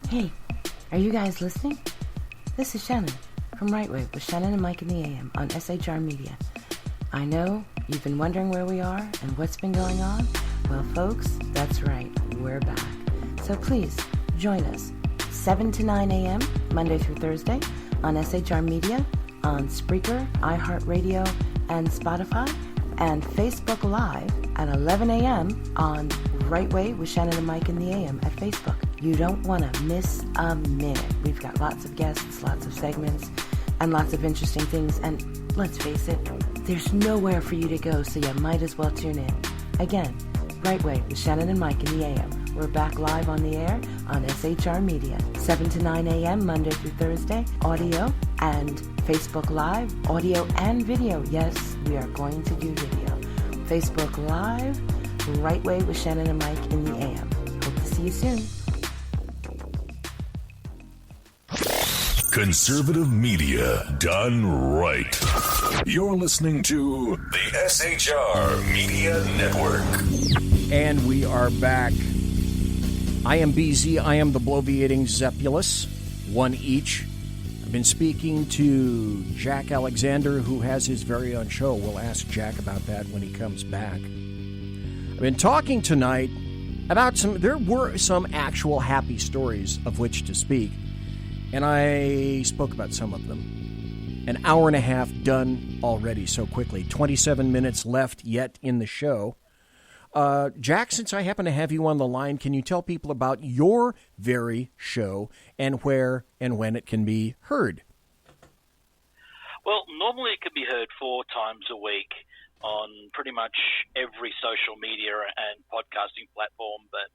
Hey, are you guys listening? This is Shannon from Right Way with Shannon and Mike in the AM on SHR Media. I know you've been wondering where we are and what's been going on. Well, folks, that's right, we're back. So please join us 7 to 9 a.m. Monday through Thursday on SHR Media, on Spreaker, iHeartRadio, and Spotify, and Facebook Live at 11 a.m. on Right Way with Shannon and Mike in the AM at Facebook. You don't want to miss a minute. We've got lots of guests, lots of segments, and lots of interesting things. And let's face it, there's nowhere for you to go, so you might as well tune in. Again, Right Way with Shannon and Mike in the AM. We're back live on the air on SHR Media, 7 to 9 a.m. Monday through Thursday, audio and Facebook Live, audio and video. Yes, we are going to do video. Facebook Live, Right Way with Shannon and Mike in the AM. Hope to see you soon. Conservative media done right. You're listening to the SHR Media Network. And we are back. I am BZ. I am the bloviating Zepulus. One each. I've been speaking to Jack Alexander, who has his very own show. We'll ask Jack about that when he comes back. I've been talking tonight about there were some actual happy stories of which to speak. And I spoke about some of them. An hour and a half done already so quickly. 27 minutes left yet in the show. Jack, since I happen to have you on the line, can you tell people about your very show and where and when it can be heard? Well, normally it can be heard 4 times a week on pretty much every social media and podcasting platform, but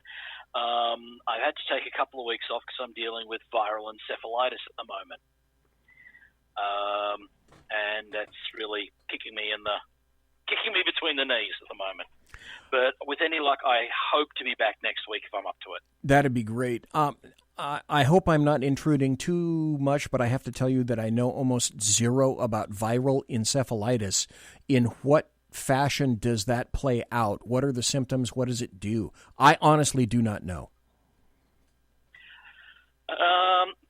I've had to take a couple of weeks off because I'm dealing with viral encephalitis at the moment. And that's really kicking me between the knees at the moment. But with any luck, I hope to be back next week if I'm up to it. That'd be great. I hope I'm not intruding too much, but I have to tell you that I know almost zero about viral encephalitis. In what fashion does that play out? What are the symptoms? What does it do? I honestly do not know.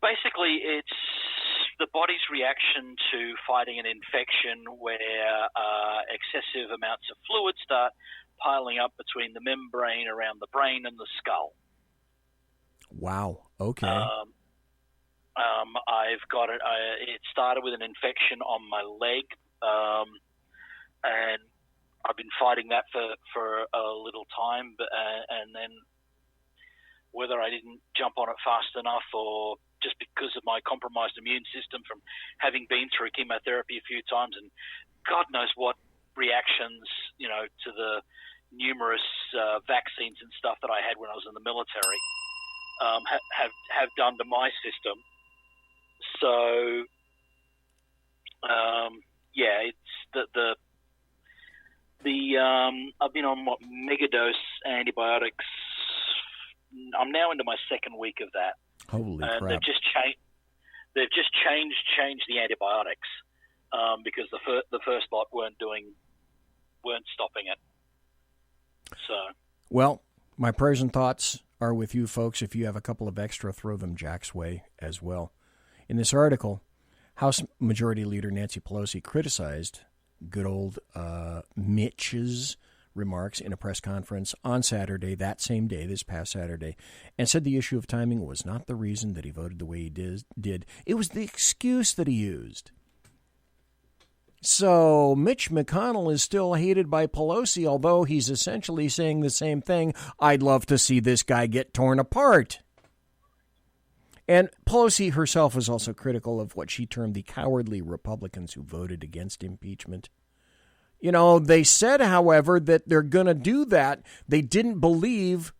Basically, it's the body's reaction to fighting an infection where excessive amounts of fluid start piling up between the membrane around the brain and the skull. Wow. Okay. I've got it. It started with an infection on my leg, and I've been fighting that for a little time. And then whether I didn't jump on it fast enough, or just because of my compromised immune system from having been through chemotherapy a few times, and God knows what reactions, to the numerous vaccines and stuff that I had when I was in the military, have done to my system. So, it's I've been on megadose antibiotics. I'm now into my second week of that. Holy crap! They've just changed the antibiotics because the first lot weren't stopping it. So, well, My prayers and thoughts are with you folks. If you have a couple of extra, throw them Jack's way as well. In this article, House Majority Leader Nancy Pelosi criticized good old Mitch's remarks in a press conference on Saturday, that same day, this past Saturday, and said the issue of timing was not the reason that he voted the way he did. It was the excuse that he used. So Mitch McConnell is still hated by Pelosi, although he's essentially saying the same thing. I'd love to see this guy get torn apart. And Pelosi herself was also critical of what she termed the cowardly Republicans who voted against impeachment. You know, they said, however, that they're going to do that. They didn't believe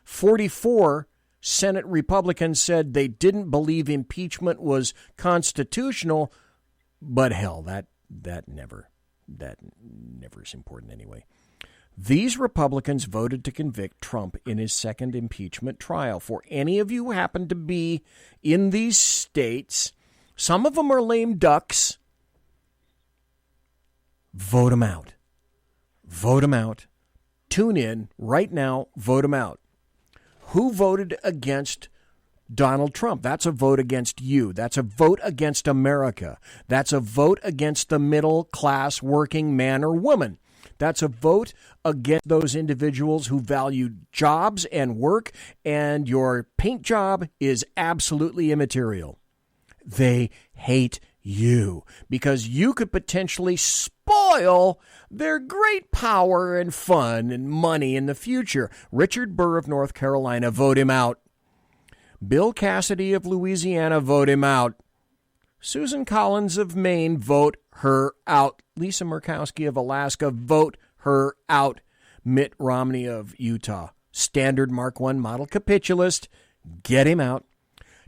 44 Senate Republicans said they didn't believe impeachment was constitutional. But hell, that never is important anyway. These Republicans voted to convict Trump in his second impeachment trial. For any of you who happen to be in these states, some of them are lame ducks. Vote them out. Vote them out. Tune in right now. Vote them out. Who voted against Donald Trump? That's a vote against you. That's a vote against America. That's a vote against the middle class working man or woman. That's a vote against those individuals who value jobs and work, and your paint job is absolutely immaterial. They hate you because you could potentially spoil their great power and fun and money in the future. Richard Burr of North Carolina, vote him out. Bill Cassidy of Louisiana, vote him out. Susan Collins of Maine, vote her out. Lisa Murkowski of Alaska, vote her out. Mitt Romney of Utah, standard Mark I model capitulist, get him out.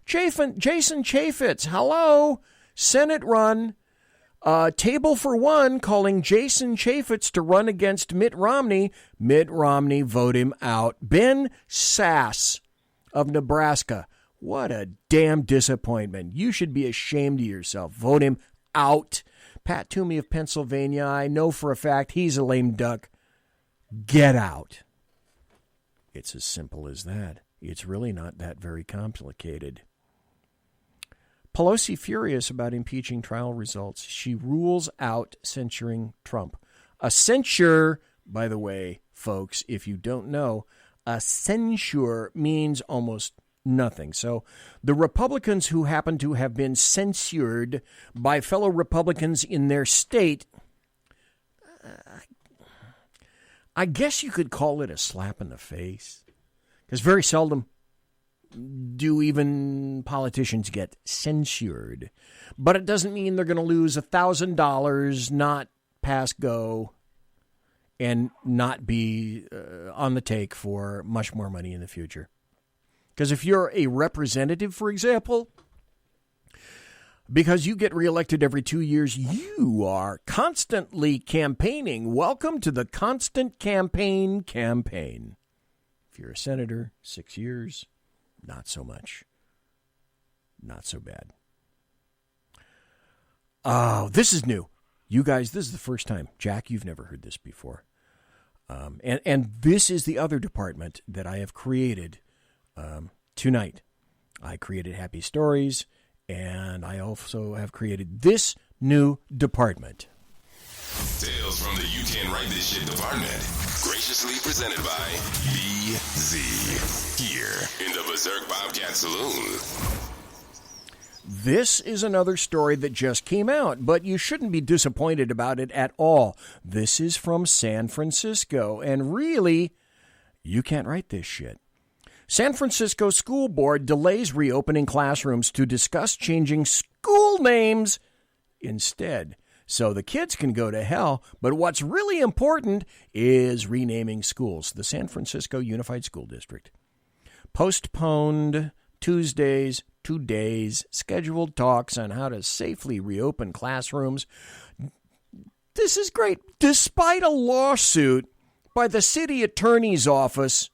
Jason Chaffetz, hello, Senate run. Table for one, calling Jason Chaffetz to run against Mitt Romney. Mitt Romney, vote him out. Ben Sass of Nebraska, what a damn disappointment. You should be ashamed of yourself. Vote him out. Pat Toomey of Pennsylvania, I know for a fact he's a lame duck. Get out. It's as simple as that. It's really not that very complicated. Pelosi furious about impeaching trial results. She rules out censuring Trump. A censure, by the way, folks, if you don't know, a censure means almost nothing. So the Republicans who happen to have been censured by fellow Republicans in their state, I guess you could call it a slap in the face. Because very seldom do even politicians get censured. But it doesn't mean they're going to lose $1,000, not pass go, and not be on the take for much more money in the future. Because if you're a representative, for example, because you get reelected every 2 years, you are constantly campaigning. Welcome to the constant campaign. If you're a senator, 6 years, not so much. Not so bad. Oh, this is new. You guys, this is the first time. Jack, you've never heard this before. And this is the other department that I have created tonight. I created Happy Stories, and I also have created this new department. Tales from the You Can Write This Shit department. Graciously presented by BZ. Here in the Berserk Bobcat Saloon. This is another story that just came out, but you shouldn't be disappointed about it at all. This is from San Francisco, and really, you can't write this shit. San Francisco School Board delays reopening classrooms to discuss changing school names instead. So the kids can go to hell, but what's really important is renaming schools. The San Francisco Unified School District postponed Tuesday's 2 days scheduled talks on how to safely reopen classrooms. This is great. Despite a lawsuit by the city attorney's office,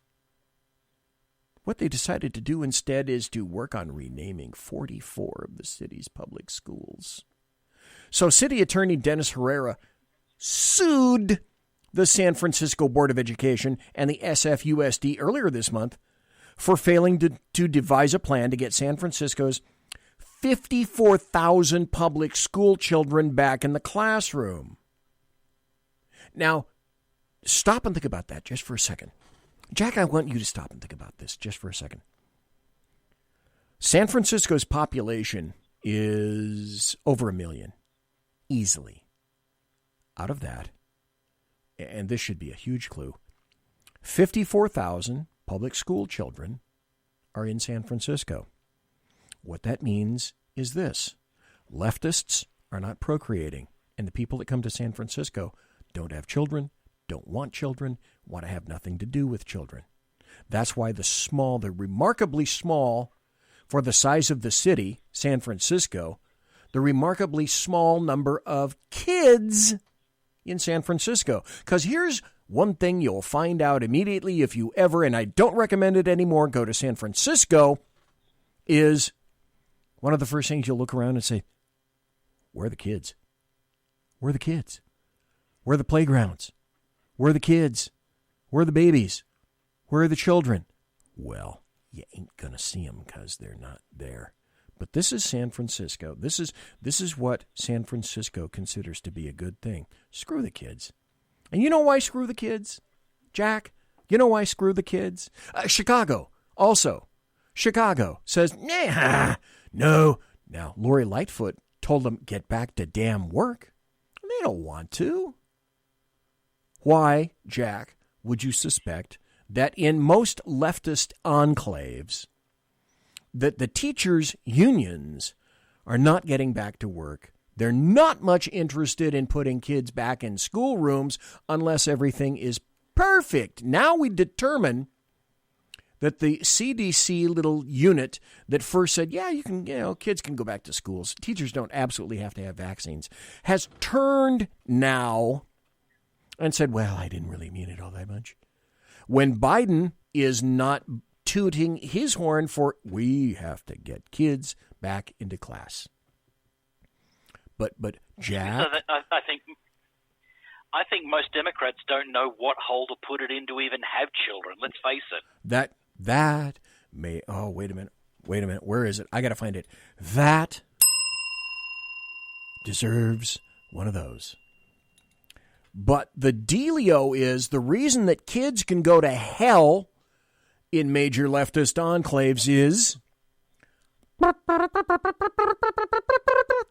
what they decided to do instead is to work on renaming 44 of the city's public schools. So City Attorney Dennis Herrera sued the San Francisco Board of Education and the SFUSD earlier this month for failing to devise a plan to get San Francisco's 54,000 public school children back in the classroom. Now, stop and think about that just for a second. Jack, I want you to stop and think about this just for a second. San Francisco's population is over 1 million, easily. Out of that, and this should be a huge clue, 54,000 public school children are in San Francisco. What that means is this: leftists are not procreating, and the people that come to San Francisco don't have children, don't want children, want to have nothing to do with children. That's why the remarkably small, for the size of the city, San Francisco, the remarkably small number of kids in San Francisco. Because here's one thing you'll find out immediately if you ever, and I don't recommend it anymore, go to San Francisco, is one of the first things you'll look around and say, where are the kids? Where are the kids? Where are the playgrounds? Where are the kids? Where are the babies? Where are the children? Well, you ain't going to see them because they're not there. But this is San Francisco. This is what San Francisco considers to be a good thing. Screw the kids. And you know why screw the kids, Jack? You know why screw the kids? Chicago, also. Chicago says, nah, no. Now, Lori Lightfoot told them, get back to damn work. They don't want to. Why, Jack, would you suspect that in most leftist enclaves, that the teachers' unions are not getting back to work? They're not much interested in putting kids back in schoolrooms unless everything is perfect. Now we determine that the CDC little unit that first said, yeah, kids can go back to schools, teachers don't absolutely have to have vaccines, has turned now and said, well, I didn't really mean it all that much. When Biden is not tooting his horn for, we have to get kids back into class. But Jack, so I think most Democrats don't know what hole to put it in to even have children. Let's face it. That may. Oh, wait a minute. Where is it? I got to find it. That deserves one of those. But the dealio is the reason that kids can go to hell in major leftist enclaves is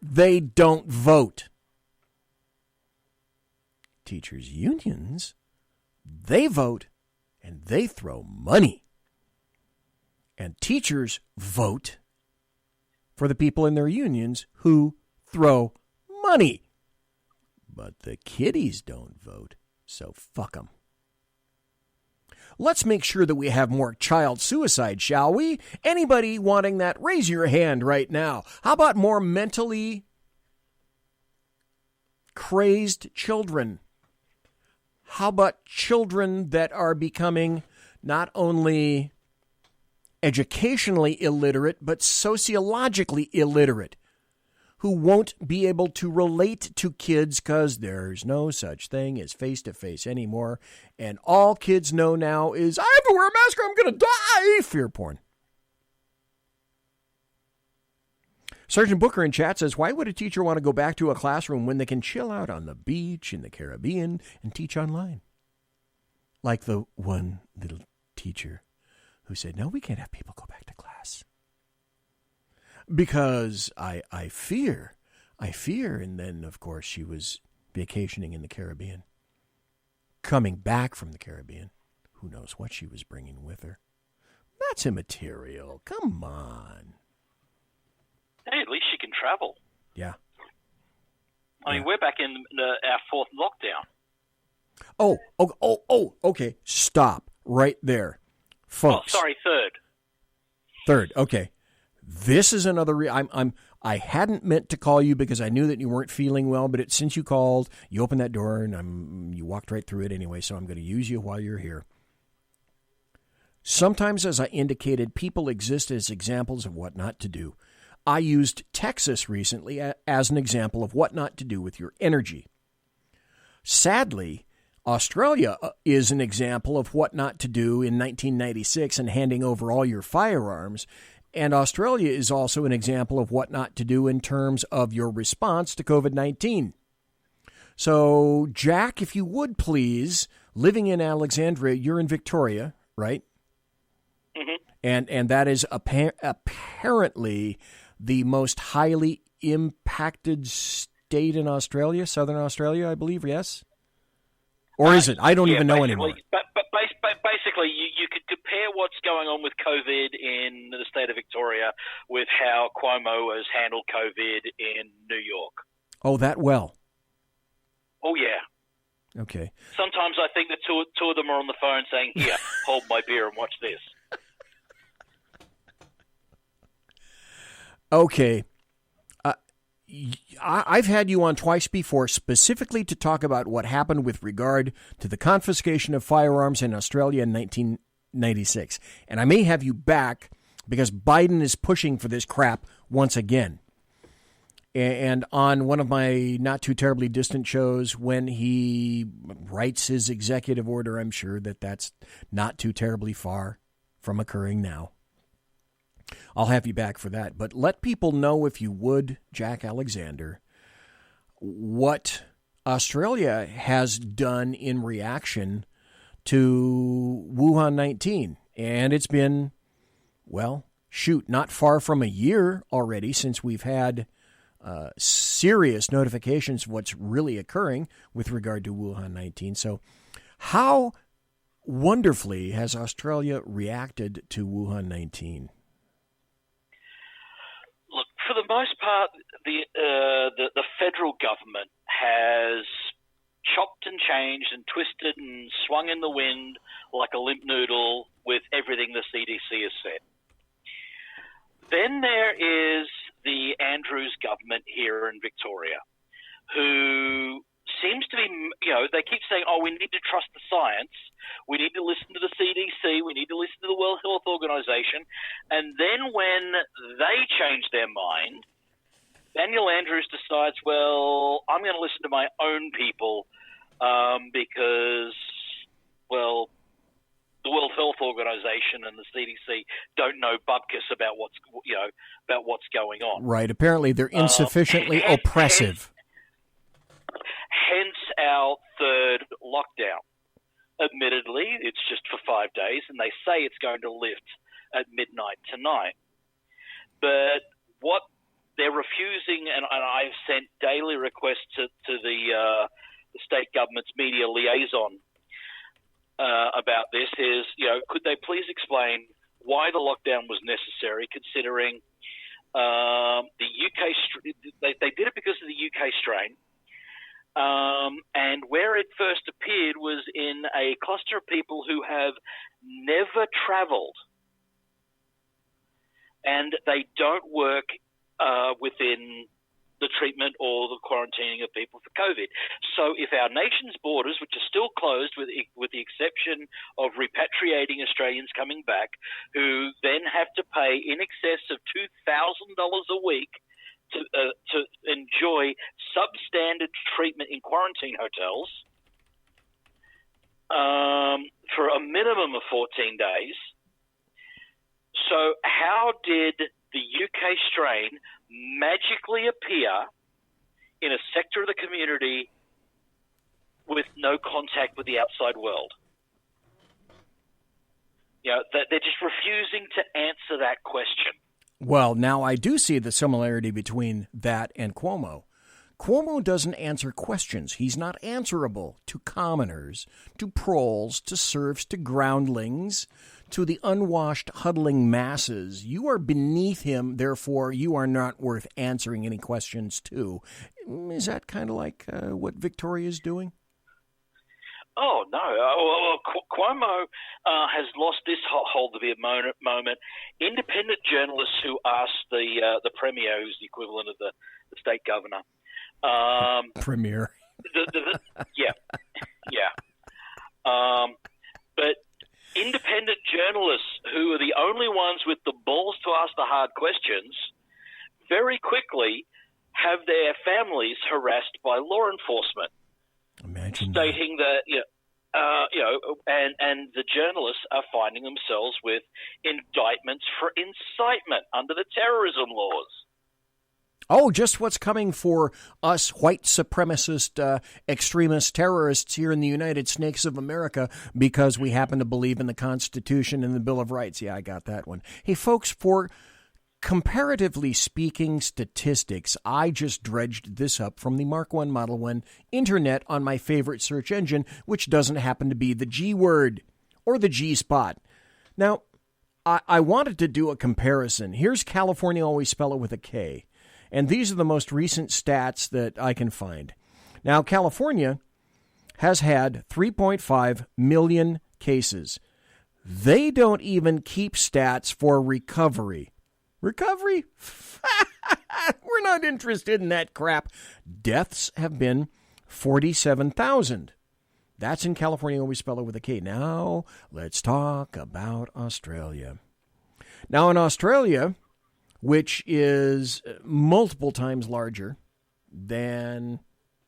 they don't vote. Teachers' unions, they vote and they throw money. And teachers vote for the people in their unions who throw money. But the kiddies don't vote, so fuck them. Let's make sure that we have more child suicide, shall we? Anybody wanting that, raise your hand right now. How about more mentally crazed children? How about children that are becoming not only educationally illiterate, but sociologically illiterate, who won't be able to relate to kids because there's no such thing as face-to-face anymore, and all kids know now is, I have to wear a mask or I'm going to die! Fear porn. Sergeant Booker in chat says, why would a teacher want to go back to a classroom when they can chill out on the beach in the Caribbean and teach online? Like the one little teacher who said, no, we can't have people go back to class. Because I fear, and then, of course, she was vacationing in the Caribbean. Coming back from the Caribbean, who knows what she was bringing with her. That's immaterial. Come on. Hey, at least she can travel. Yeah. I mean, we're back in our fourth lockdown. Okay. Stop right there, folks. Oh, sorry, Third, okay. This is another. I hadn't meant to call you because I knew that you weren't feeling well, but since you called, you opened that door and you walked right through it anyway. So I'm going to use you while you're here. Sometimes, as I indicated, people exist as examples of what not to do. I used Texas recently as an example of what not to do with your energy. Sadly, Australia is an example of what not to do in 1996 and handing over all your firearms. And Australia is also an example of what not to do in terms of your response to COVID-19. So, Jack, if you would please, living in Alexandria, you're in Victoria, right? Mm-hmm. And that is apparently the most highly impacted state in Australia, Southern Australia, I believe, yes? Or is it? I don't even know anymore. But basically, you could compare what's going on with COVID in the state of Victoria with how Cuomo has handled COVID in New York. Oh, that well. Oh, yeah. Okay. Sometimes I think the two of them are on the phone saying, here, hold my beer and watch this. Okay. I've had you on twice before specifically to talk about what happened with regard to the confiscation of firearms in Australia in 1996. And I may have you back because Biden is pushing for this crap once again. And on one of my not too terribly distant shows, when he writes his executive order, I'm sure that that's not too terribly far from occurring now. I'll have you back for that. But let people know, if you would, Jack Alexander, what Australia has done in reaction to Wuhan 19. And it's been, well, not far from a year already since we've had serious notifications of what's really occurring with regard to Wuhan 19. So how wonderfully has Australia reacted to Wuhan 19? Look, for the most part, the federal government has chopped and changed and twisted and swung in the wind like a limp noodle with everything the CDC has said. Then there is the Andrews government here in Victoria, who seems to be, they keep saying, we need to trust the science. We need to listen to the CDC. We need to listen to the World Health Organization. And then when they change their mind, Daniel Andrews decides, well, I'm going to listen to my own people because, well, the World Health Organization and the CDC don't know bupkis about what's going on. Right. Apparently, they're insufficiently oppressive. Hence our third lockdown. Admittedly, it's just for 5 days, and they say it's going to lift at midnight tonight. But what they're refusing, and I've sent daily requests to the state government's media liaison about this, is, could they please explain why the lockdown was necessary, considering the UK, they did it because of the UK strain. And where it first appeared was in a cluster of people who have never traveled, and they don't work within the treatment or the quarantining of people for COVID. So if our nation's borders, which are still closed with the exception of repatriating Australians coming back, who then have to pay in excess of $2,000 a week to enjoy substandard treatment in quarantine hotels for a minimum of 14 days. So how did the UK strain magically appear in a sector of the community with no contact with the outside world? They're just refusing to answer that question. Well, now I do see the similarity between that and Cuomo. Cuomo doesn't answer questions. He's not answerable to commoners, to proles, to serfs, to groundlings, to the unwashed, huddling masses. You are beneath him, therefore you are not worth answering any questions to. Is that kind of like what Victoria's doing? Oh, no. Cuomo has lost this hold of the moment. Independent journalists who asked the Premier, who's the equivalent of the state governor. Premier. Yeah. But independent journalists, who are the only ones with the balls to ask the hard questions, very quickly have their families harassed by law enforcement. Imagine stating that and the journalists are finding themselves with indictments for incitement under the terrorism laws. Oh, just what's coming for us white supremacist, extremist terrorists here in the United Snakes of America because we happen to believe in the Constitution and the Bill of Rights. Yeah, I got that one. Hey, folks, for comparatively speaking statistics, I just dredged this up from the Mark I Model 1 Internet on my favorite search engine, which doesn't happen to be the G word or the G spot. Now, I wanted to do a comparison. Here's California, always spell it with a K. And these are the most recent stats that I can find. Now, California has had 3.5 million cases. They don't even keep stats for recovery. Recovery? We're not interested in that crap. Deaths have been 47,000. That's in California, we spell it with a K. Now, let's talk about Australia. Now, in Australia, which is multiple times larger than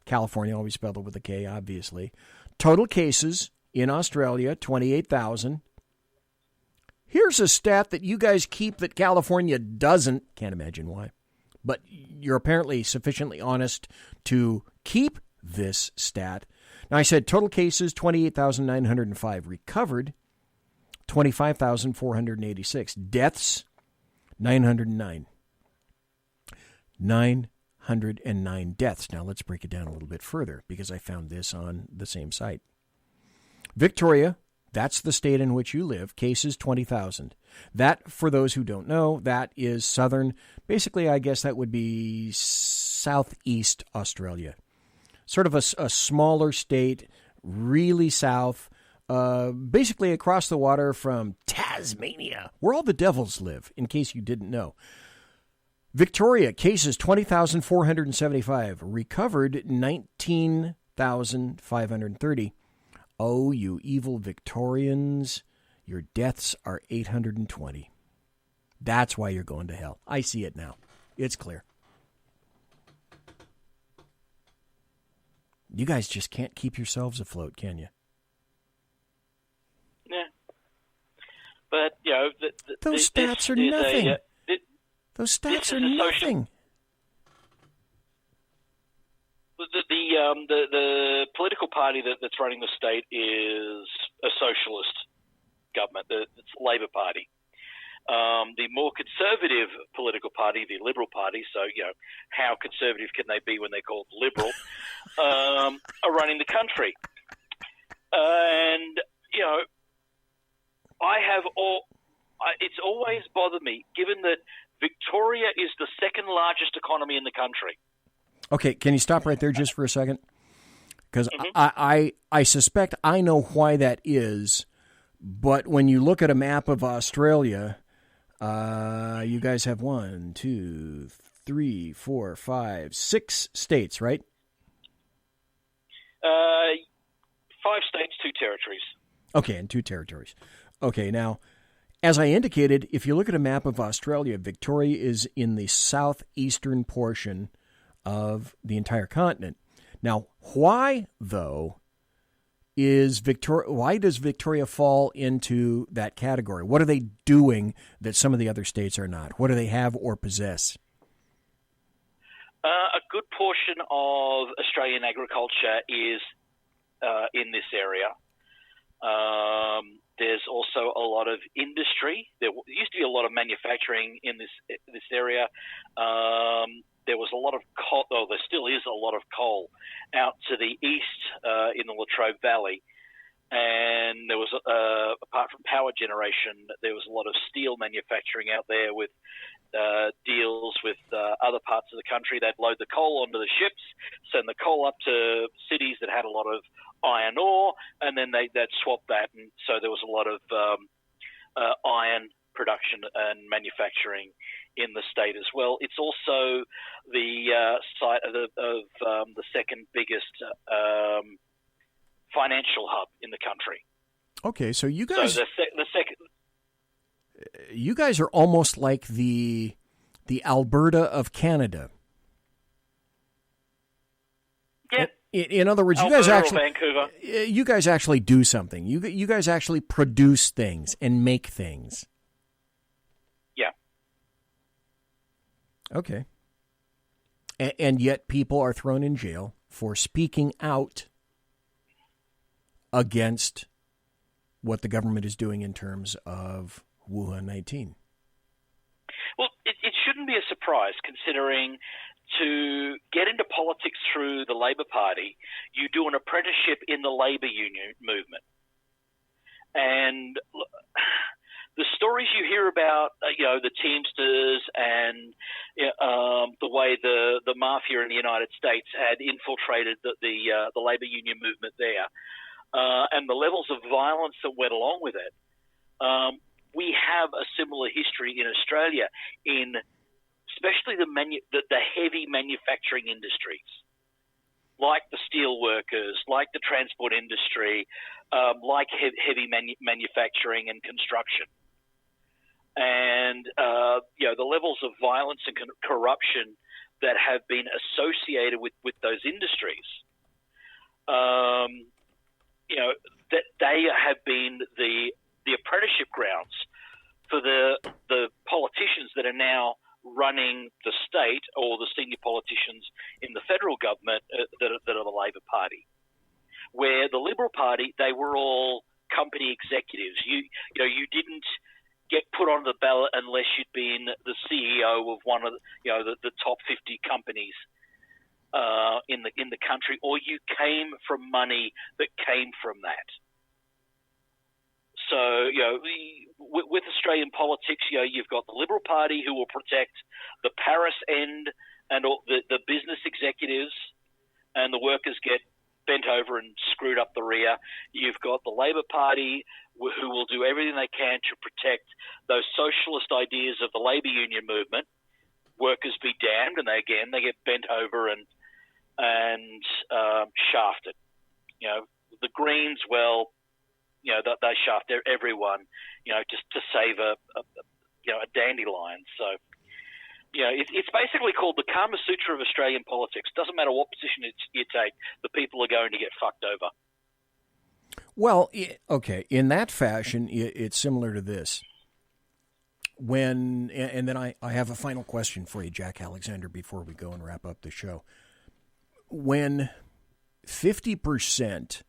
California, always spelled it with a K, obviously. Total cases in Australia, 28,000. Here's a stat that you guys keep that California doesn't. Can't imagine why. But you're apparently sufficiently honest to keep this stat. Now, I said total cases, 28,905. Recovered, 25,486. Deaths, 909. 909 deaths. Now, let's break it down a little bit further because I found this on the same site. Victoria, that's the state in which you live, cases 20,000. That, for those who don't know, that is southern. Basically, I guess that would be southeast Australia. Sort of a smaller state, really south, basically across the water from Tasmania, where all the devils live, in case you didn't know. Victoria, cases 20,475. Recovered 19,530. Oh, you evil Victorians, your deaths are 820. That's why you're going to hell. I see it now. It's clear. You guys just can't keep yourselves afloat, can you? Yeah. But, those stats are nothing. Those stats are nothing. The political party that's running the state is a socialist government. It's the Labor Party. The more conservative political party, the Liberal Party, so, how conservative can they be when they're called liberal, are running the country. And, it's always bothered me, given that Victoria is the second largest economy in the country. Okay, can you stop right there just for a second? Because I suspect I know why that is, but when you look at a map of Australia, you guys have 1, 2, 3, 4, 5, 6 states, right? 5 states, 2 territories. Okay, and 2 territories. Okay, now, as I indicated, if you look at a map of Australia, Victoria is in the southeastern portion of the entire continent. Now, why, though, why does Victoria fall into that category? What are they doing that some of the other states are not? What do they have or possess? A good portion of Australian agriculture is in this area. There's also a lot of industry. There used to be a lot of manufacturing in this area. There was a lot of coal, though there still is a lot of coal out to the east in the Latrobe Valley. And there was, apart from power generation, there was a lot of steel manufacturing out there with deals with other parts of the country. They'd load the coal onto the ships, send the coal up to cities that had a lot of iron ore, and then they'd swap that. And so there was a lot of iron production and manufacturing in the state as well. It's also the site of the second biggest financial hub in the country. Okay, so you guys, the second, you guys are almost like the the Alberta of Canada. Yeah, In other words, you guys actually do something. You guys actually produce things and make things. Yeah. Okay. And yet people are thrown in jail for speaking out against what the government is doing in terms of Wuhan 19. Well, it shouldn't be a surprise, considering to get into politics through the Labor Party, you do an apprenticeship in the labor union movement. And the stories you hear about, the Teamsters and the way the mafia in the United States had infiltrated the labor union movement there, and the levels of violence that went along with it, we have a similar history in Australia, in especially the heavy manufacturing industries, like the steel workers, like the transport industry, like heavy manufacturing and construction. And, the levels of violence and corruption that have been associated with those industries, that they have been the apprenticeship grounds for the politicians that are now running the state, or the senior politicians in the federal government that are the Labor Party. Where the Liberal Party, they were all company executives. You didn't get put on the ballot unless you'd been the CEO of one of the top 50 companies in the country, or you came from money that came from that. So, with Australian politics, you've got the Liberal Party who will protect the Paris end and all the business executives, and the workers get bent over and screwed up the rear. You've got the Labor Party who will do everything they can to protect those socialist ideas of the labor union movement. Workers be damned, and they get bent over and shafted. The Greens, they shaft everyone, just to save a dandelion. So, it's basically called the Kama Sutra of Australian politics. Doesn't matter what position you take, the people are going to get fucked over. Well, okay, in that fashion, it's similar to this. And then I have a final question for you, Jack Alexander, before we go and wrap up the show. When 50%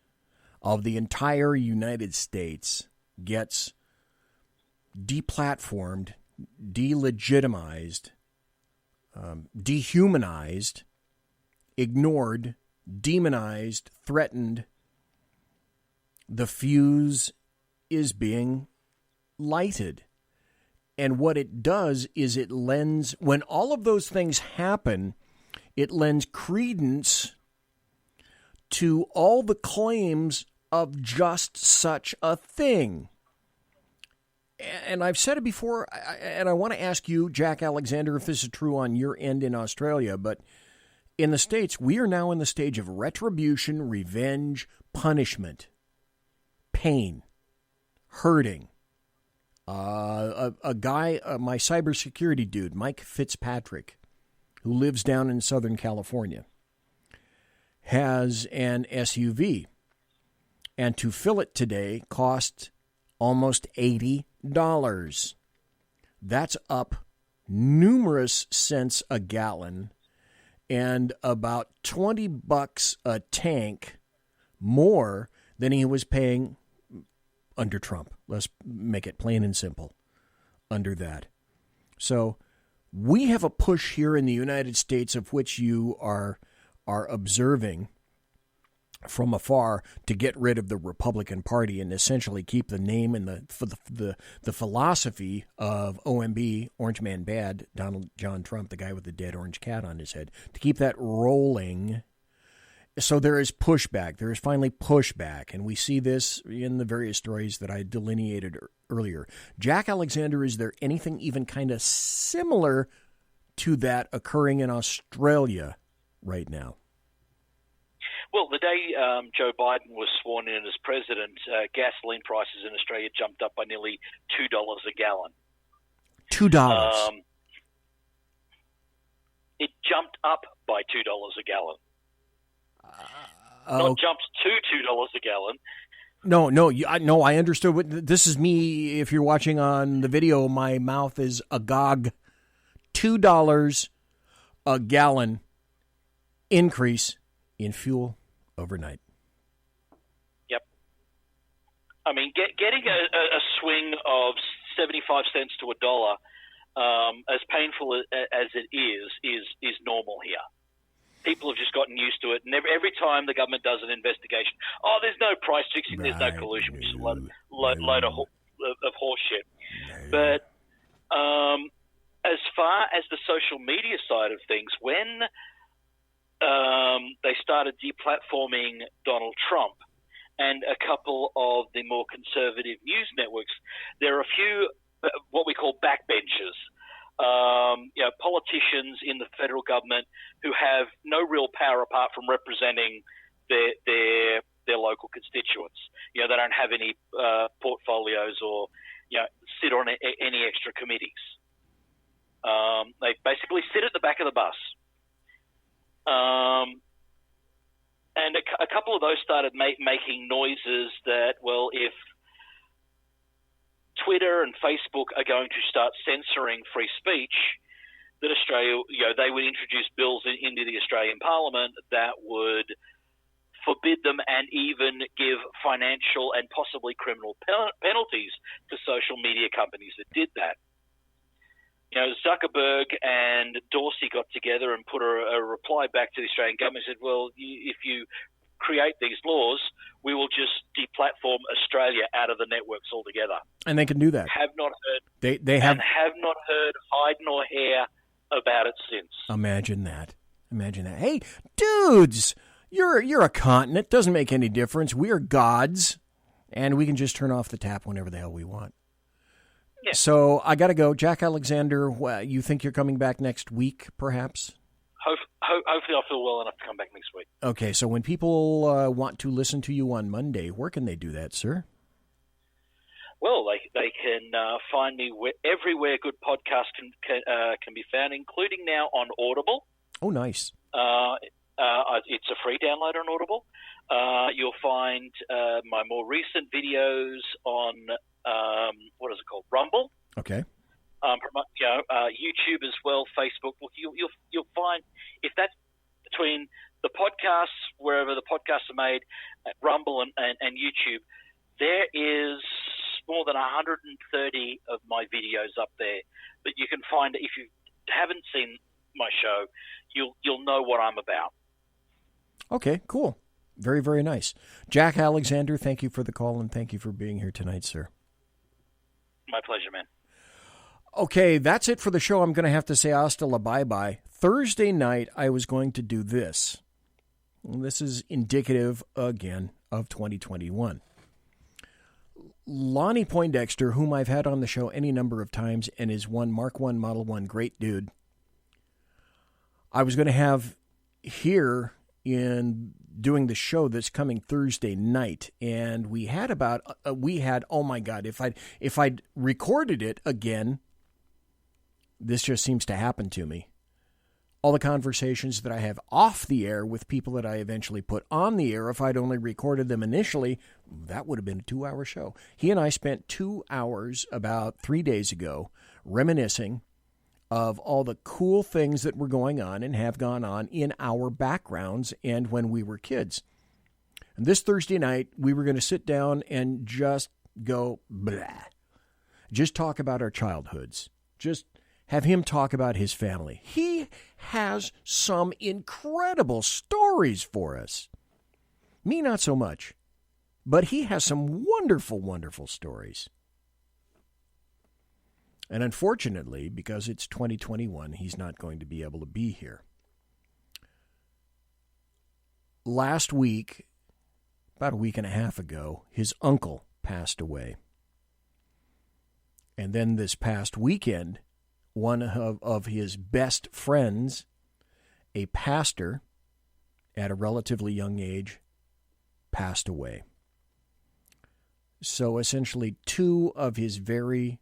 of the entire United States gets deplatformed, delegitimized, dehumanized, ignored, demonized, threatened, the fuse is being lighted. And what it does is it lends, when all of those things happen, it lends credence to all the claims of just such a thing. And I've said it before, and I want to ask you, Jack Alexander, if this is true on your end in Australia, but in the States, we are now in the stage of retribution, revenge, punishment, pain, hurting. A guy, my cybersecurity dude, Mike Fitzpatrick, who lives down in Southern California, has an SUV. And to fill it today cost almost $80. That's up numerous cents a gallon and about $20 a tank more than he was paying under Trump. Let's make it plain and simple under that. So we have a push here in the United States, of which you are observing from afar, to get rid of the Republican Party and essentially keep the name and the philosophy of OMB, Orange Man Bad, Donald John Trump, the guy with the dead orange cat on his head, to keep that rolling. So there is pushback. There is finally pushback, and we see this in the various stories that I delineated earlier. Jack Alexander, is there anything even kind of similar to that occurring in Australia right now? Well, the day Joe Biden was sworn in as president, gasoline prices in Australia jumped up by nearly $2 a gallon. $2. It jumped up by $2 a gallon. Not jumped to $2 a gallon. No, I understood. This is me. If you're watching on the video, my mouth is agog. $2 a gallon increase in fuel overnight. Yep. I mean, getting a swing of 75 cents to $1, as painful as it is normal here. People have just gotten used to it, and every time the government does an investigation, there's no price fixing, there's no collusion, which is a load of horse shit. But as far as the social media side of things, when they started deplatforming Donald Trump and a couple of the more conservative news networks, there are a few what we call backbenchers. Politicians in the federal government who have no real power apart from representing their local constituents. They don't have any portfolios or sit on any extra committees. They basically sit at the back of the bus. And a couple of those started making noises that, well, if Twitter and Facebook are going to start censoring free speech, that Australia, they would introduce bills into the Australian Parliament that would forbid them and even give financial and possibly criminal penalties to social media companies that did that. Zuckerberg and Dorsey got together and put a reply back to the Australian government and said, well, if you create these laws, we will just deplatform Australia out of the networks altogether. And they can do that. Have not heard. They have not heard hide nor hair about it since. Imagine that. Hey, dudes, you're a continent. Doesn't make any difference. We are gods, and we can just turn off the tap whenever the hell we want. Yeah. So I got to go. Jack Alexander, you think you're coming back next week, perhaps? Hopefully I'll feel well enough to come back next week. Okay, so when people want to listen to you on Monday, where can they do that, sir? Well, they can find me everywhere good podcasts can be found, including now on Audible. Oh, nice. It's a free download on Audible. You'll find my more recent videos on, what is it called, Rumble. Okay. YouTube as well, Facebook. You'll find, if that's between the podcasts, wherever the podcasts are made, at Rumble and YouTube, there is more than 130 of my videos up there that you can find. If you haven't seen my show, you'll know what I'm about. Okay, cool. Very, very nice. Jack Alexander, thank you for the call and thank you for being here tonight, sir. My pleasure, man. Okay, that's it for the show. I'm going to have to say hasta la bye-bye. Thursday night, I was going to do this. This is indicative, again, of 2021. Lonnie Poindexter, whom I've had on the show any number of times and is one Mark I Model 1 great dude, I was going to have here in doing the show that's coming Thursday night, and we had oh my God, if I'd recorded it again, this just seems to happen to me. All the conversations that I have off the air with people that I eventually put on the air, if I'd only recorded them initially, that would have been a 2-hour show. He and I spent 2 hours about 3 days ago reminiscing of all the cool things that were going on and have gone on in our backgrounds and when we were kids. And this Thursday night, we were going to sit down and just go blah. Just talk about our childhoods. Just have him talk about his family. He has some incredible stories for us. Me, not so much. But he has some wonderful, wonderful stories. And unfortunately, because it's 2021, he's not going to be able to be here. Last week, about a week and a half ago, his uncle passed away. And then this past weekend, one of his best friends, a pastor at a relatively young age, passed away. So essentially, two of his very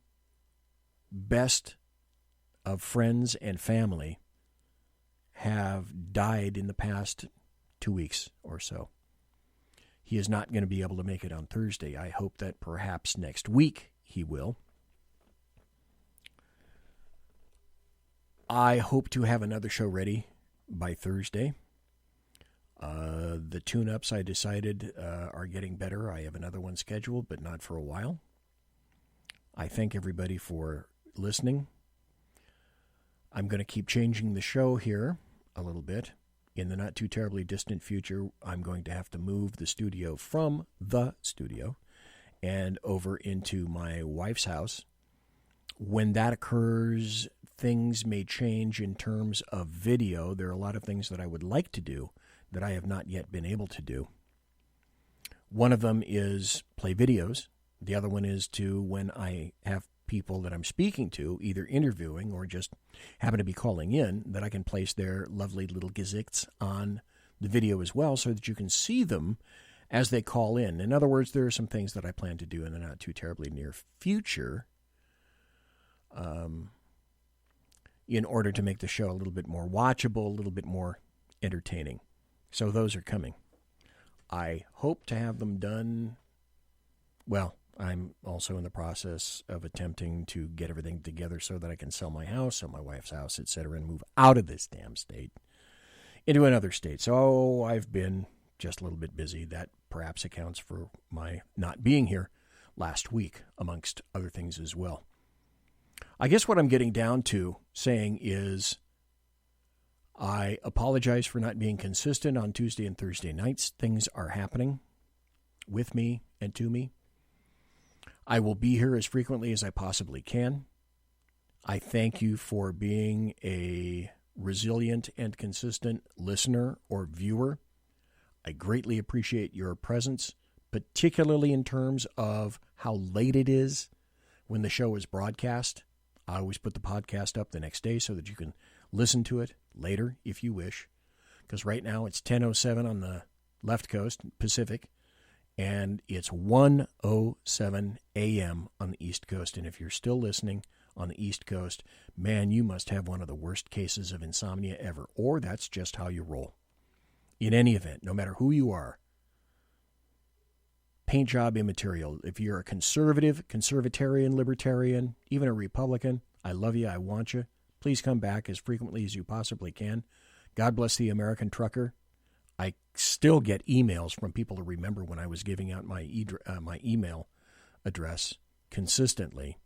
best of friends and family have died in the past 2 weeks or so. He is not going to be able to make it on Thursday. I hope that perhaps next week he will. I hope to have another show ready by Thursday. The tune-ups I decided are getting better. I have another one scheduled, but not for a while. I thank everybody for listening. I'm going to keep changing the show here a little bit. In the not too terribly distant future, I'm going to have to move the studio from the studio and over into my wife's house. When that occurs, things may change in terms of video. There are a lot of things that I would like to do that I have not yet been able to do. One of them is play videos. The other one is to, when I have people that I'm speaking to, either interviewing or just happen to be calling in, that I can place their lovely little gesichts on the video as well so that you can see them as they call in. In other words, there are some things that I plan to do in the not too terribly near future in order to make the show a little bit more watchable, a little bit more entertaining. So those are coming. I hope to have them done. Well, I'm also in the process of attempting to get everything together so that I can sell my house, sell my wife's house, etc., and move out of this damn state into another state. So I've been just a little bit busy. That perhaps accounts for my not being here last week, amongst other things as well. I guess what I'm getting down to saying is I apologize for not being consistent on Tuesday and Thursday nights. Things are happening with me and to me. I will be here as frequently as I possibly can. I thank you for being a resilient and consistent listener or viewer. I greatly appreciate your presence, particularly in terms of how late it is when the show is broadcast. I always put the podcast up the next day so that you can listen to it later if you wish, because right now it's 10:07 on the left coast, Pacific, and it's 1:07 a.m. on the East Coast. And if you're still listening on the East Coast, man, you must have one of the worst cases of insomnia ever, or that's just how you roll. In any event, no matter who you are, paint job immaterial. If you're a conservative, conservatarian, libertarian, even a Republican, I love you, I want you. Please come back as frequently as you possibly can. God bless the American trucker. I still get emails from people to remember when I was giving out my email address consistently.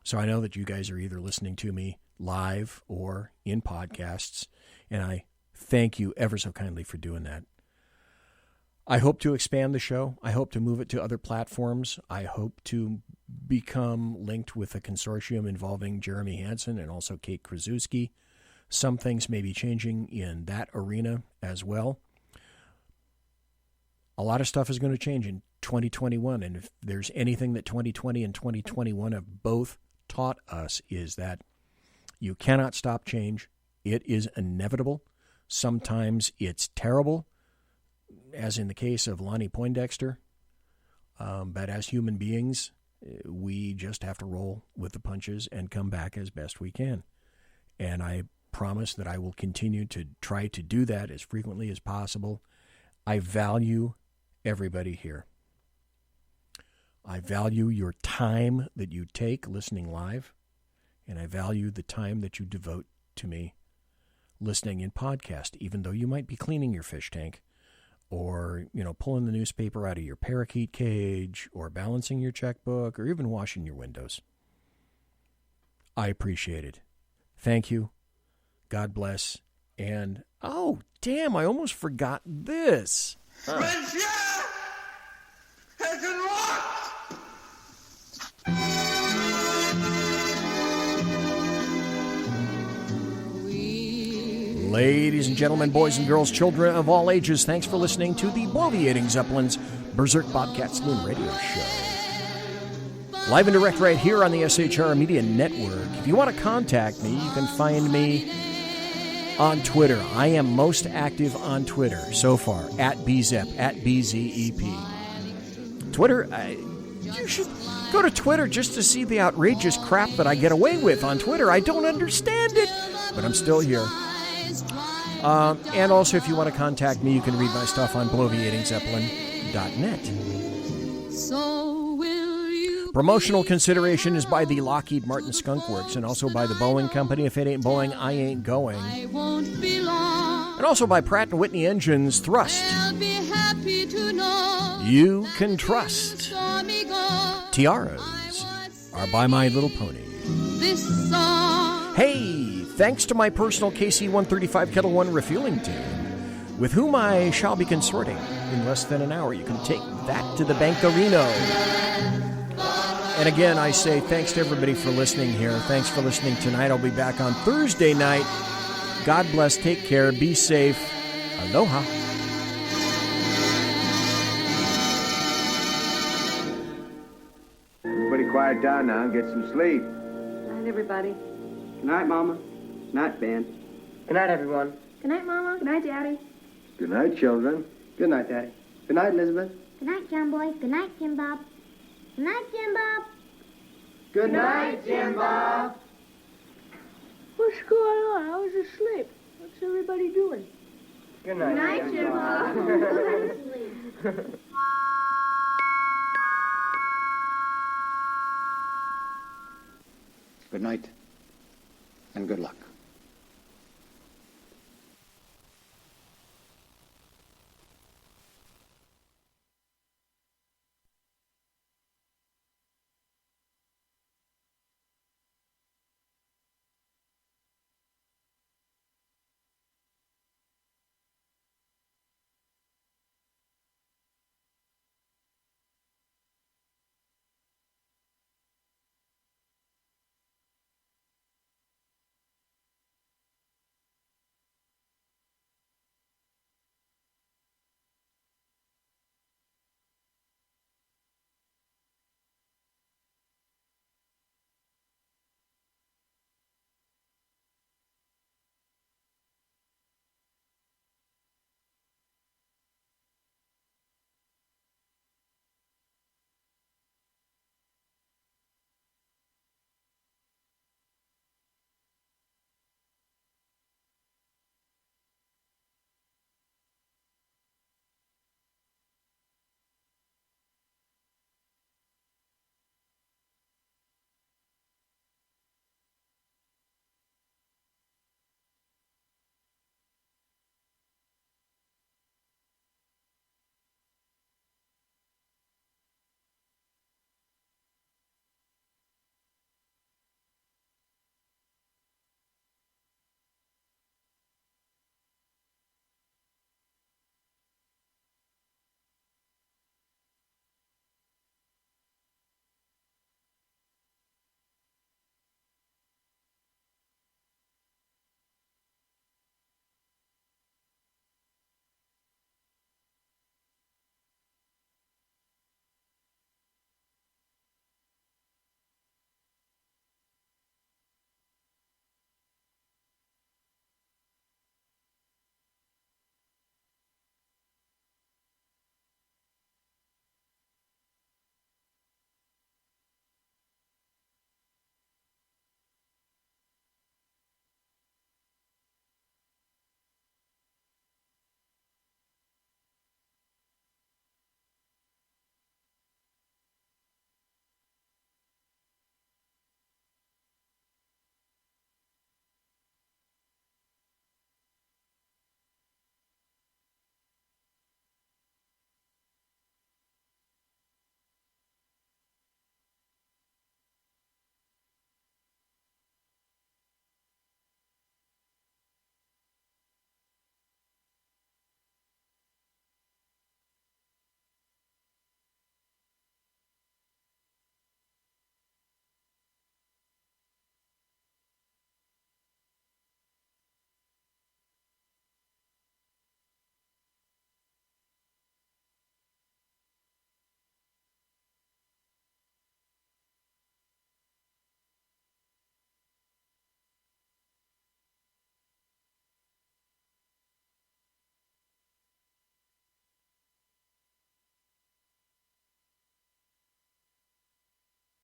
So I know that you guys are either listening to me live or in podcasts, and I thank you ever so kindly for doing that. I hope to expand the show. I hope to move it to other platforms. I hope to become linked with a consortium involving Jeremy Hansen and also Kate Krasuski. Some things may be changing in that arena as well. A lot of stuff is going to change in 2021, and if there's anything that 2020 and 2021 have both taught us is that you cannot stop change. It is inevitable. Sometimes it's terrible, as in the case of Lonnie Poindexter. But as human beings, we just have to roll with the punches and come back as best we can. And I promise that I will continue to try to do that as frequently as possible. I value everybody here. I value your time that you take listening live, and I value the time that you devote to me listening in podcast, even though you might be cleaning your fish tank or, pulling the newspaper out of your parakeet cage or balancing your checkbook or even washing your windows. I appreciate it. Thank you. God bless. And, oh, damn, I almost forgot this. Ladies and gentlemen, boys and girls, children of all ages, thanks for listening to the Bloviating Zeppelin's Berserk Bobcat Saloon Radio Show. Live and direct right here on the SHR Media Network. If you want to contact me, you can find me on Twitter. I am most active on Twitter so far, at BZEP, at BZEP. Twitter, you should go to Twitter just to see the outrageous crap that I get away with on Twitter. I don't understand it, but I'm still here. And also, if you want to contact me, you can read my stuff on bloviatingzeppelin.net. Promotional consideration is by the Lockheed Martin Skunk Works and also by the Boeing Company. If it ain't Boeing, I ain't going. And also by Pratt & Whitney Engines Thrust. You can trust. Tiaras are by My Little Pony. Hey, thanks to my personal KC-135 Kettle One refueling team, with whom I shall be consorting in less than an hour. You can take that to the Bancarino. And again, I say thanks to everybody for listening here. Thanks for listening tonight. I'll be back on Thursday night. God bless. Take care. Be safe. Aloha. Everybody quiet down now and get some sleep. Good night, everybody. Good night, Mama. Good night, Ben. Good night, everyone. Good night, Mama. Good night, Daddy. Good night, children. Good night, Daddy. Good night, Elizabeth. Good night, John Boy. Good night, Jim Bob. Good night, Jim Bob. Good night, Jim Bob. What's going on? I was asleep. What's everybody doing? Good night, Jim Bob. Good night, and good luck.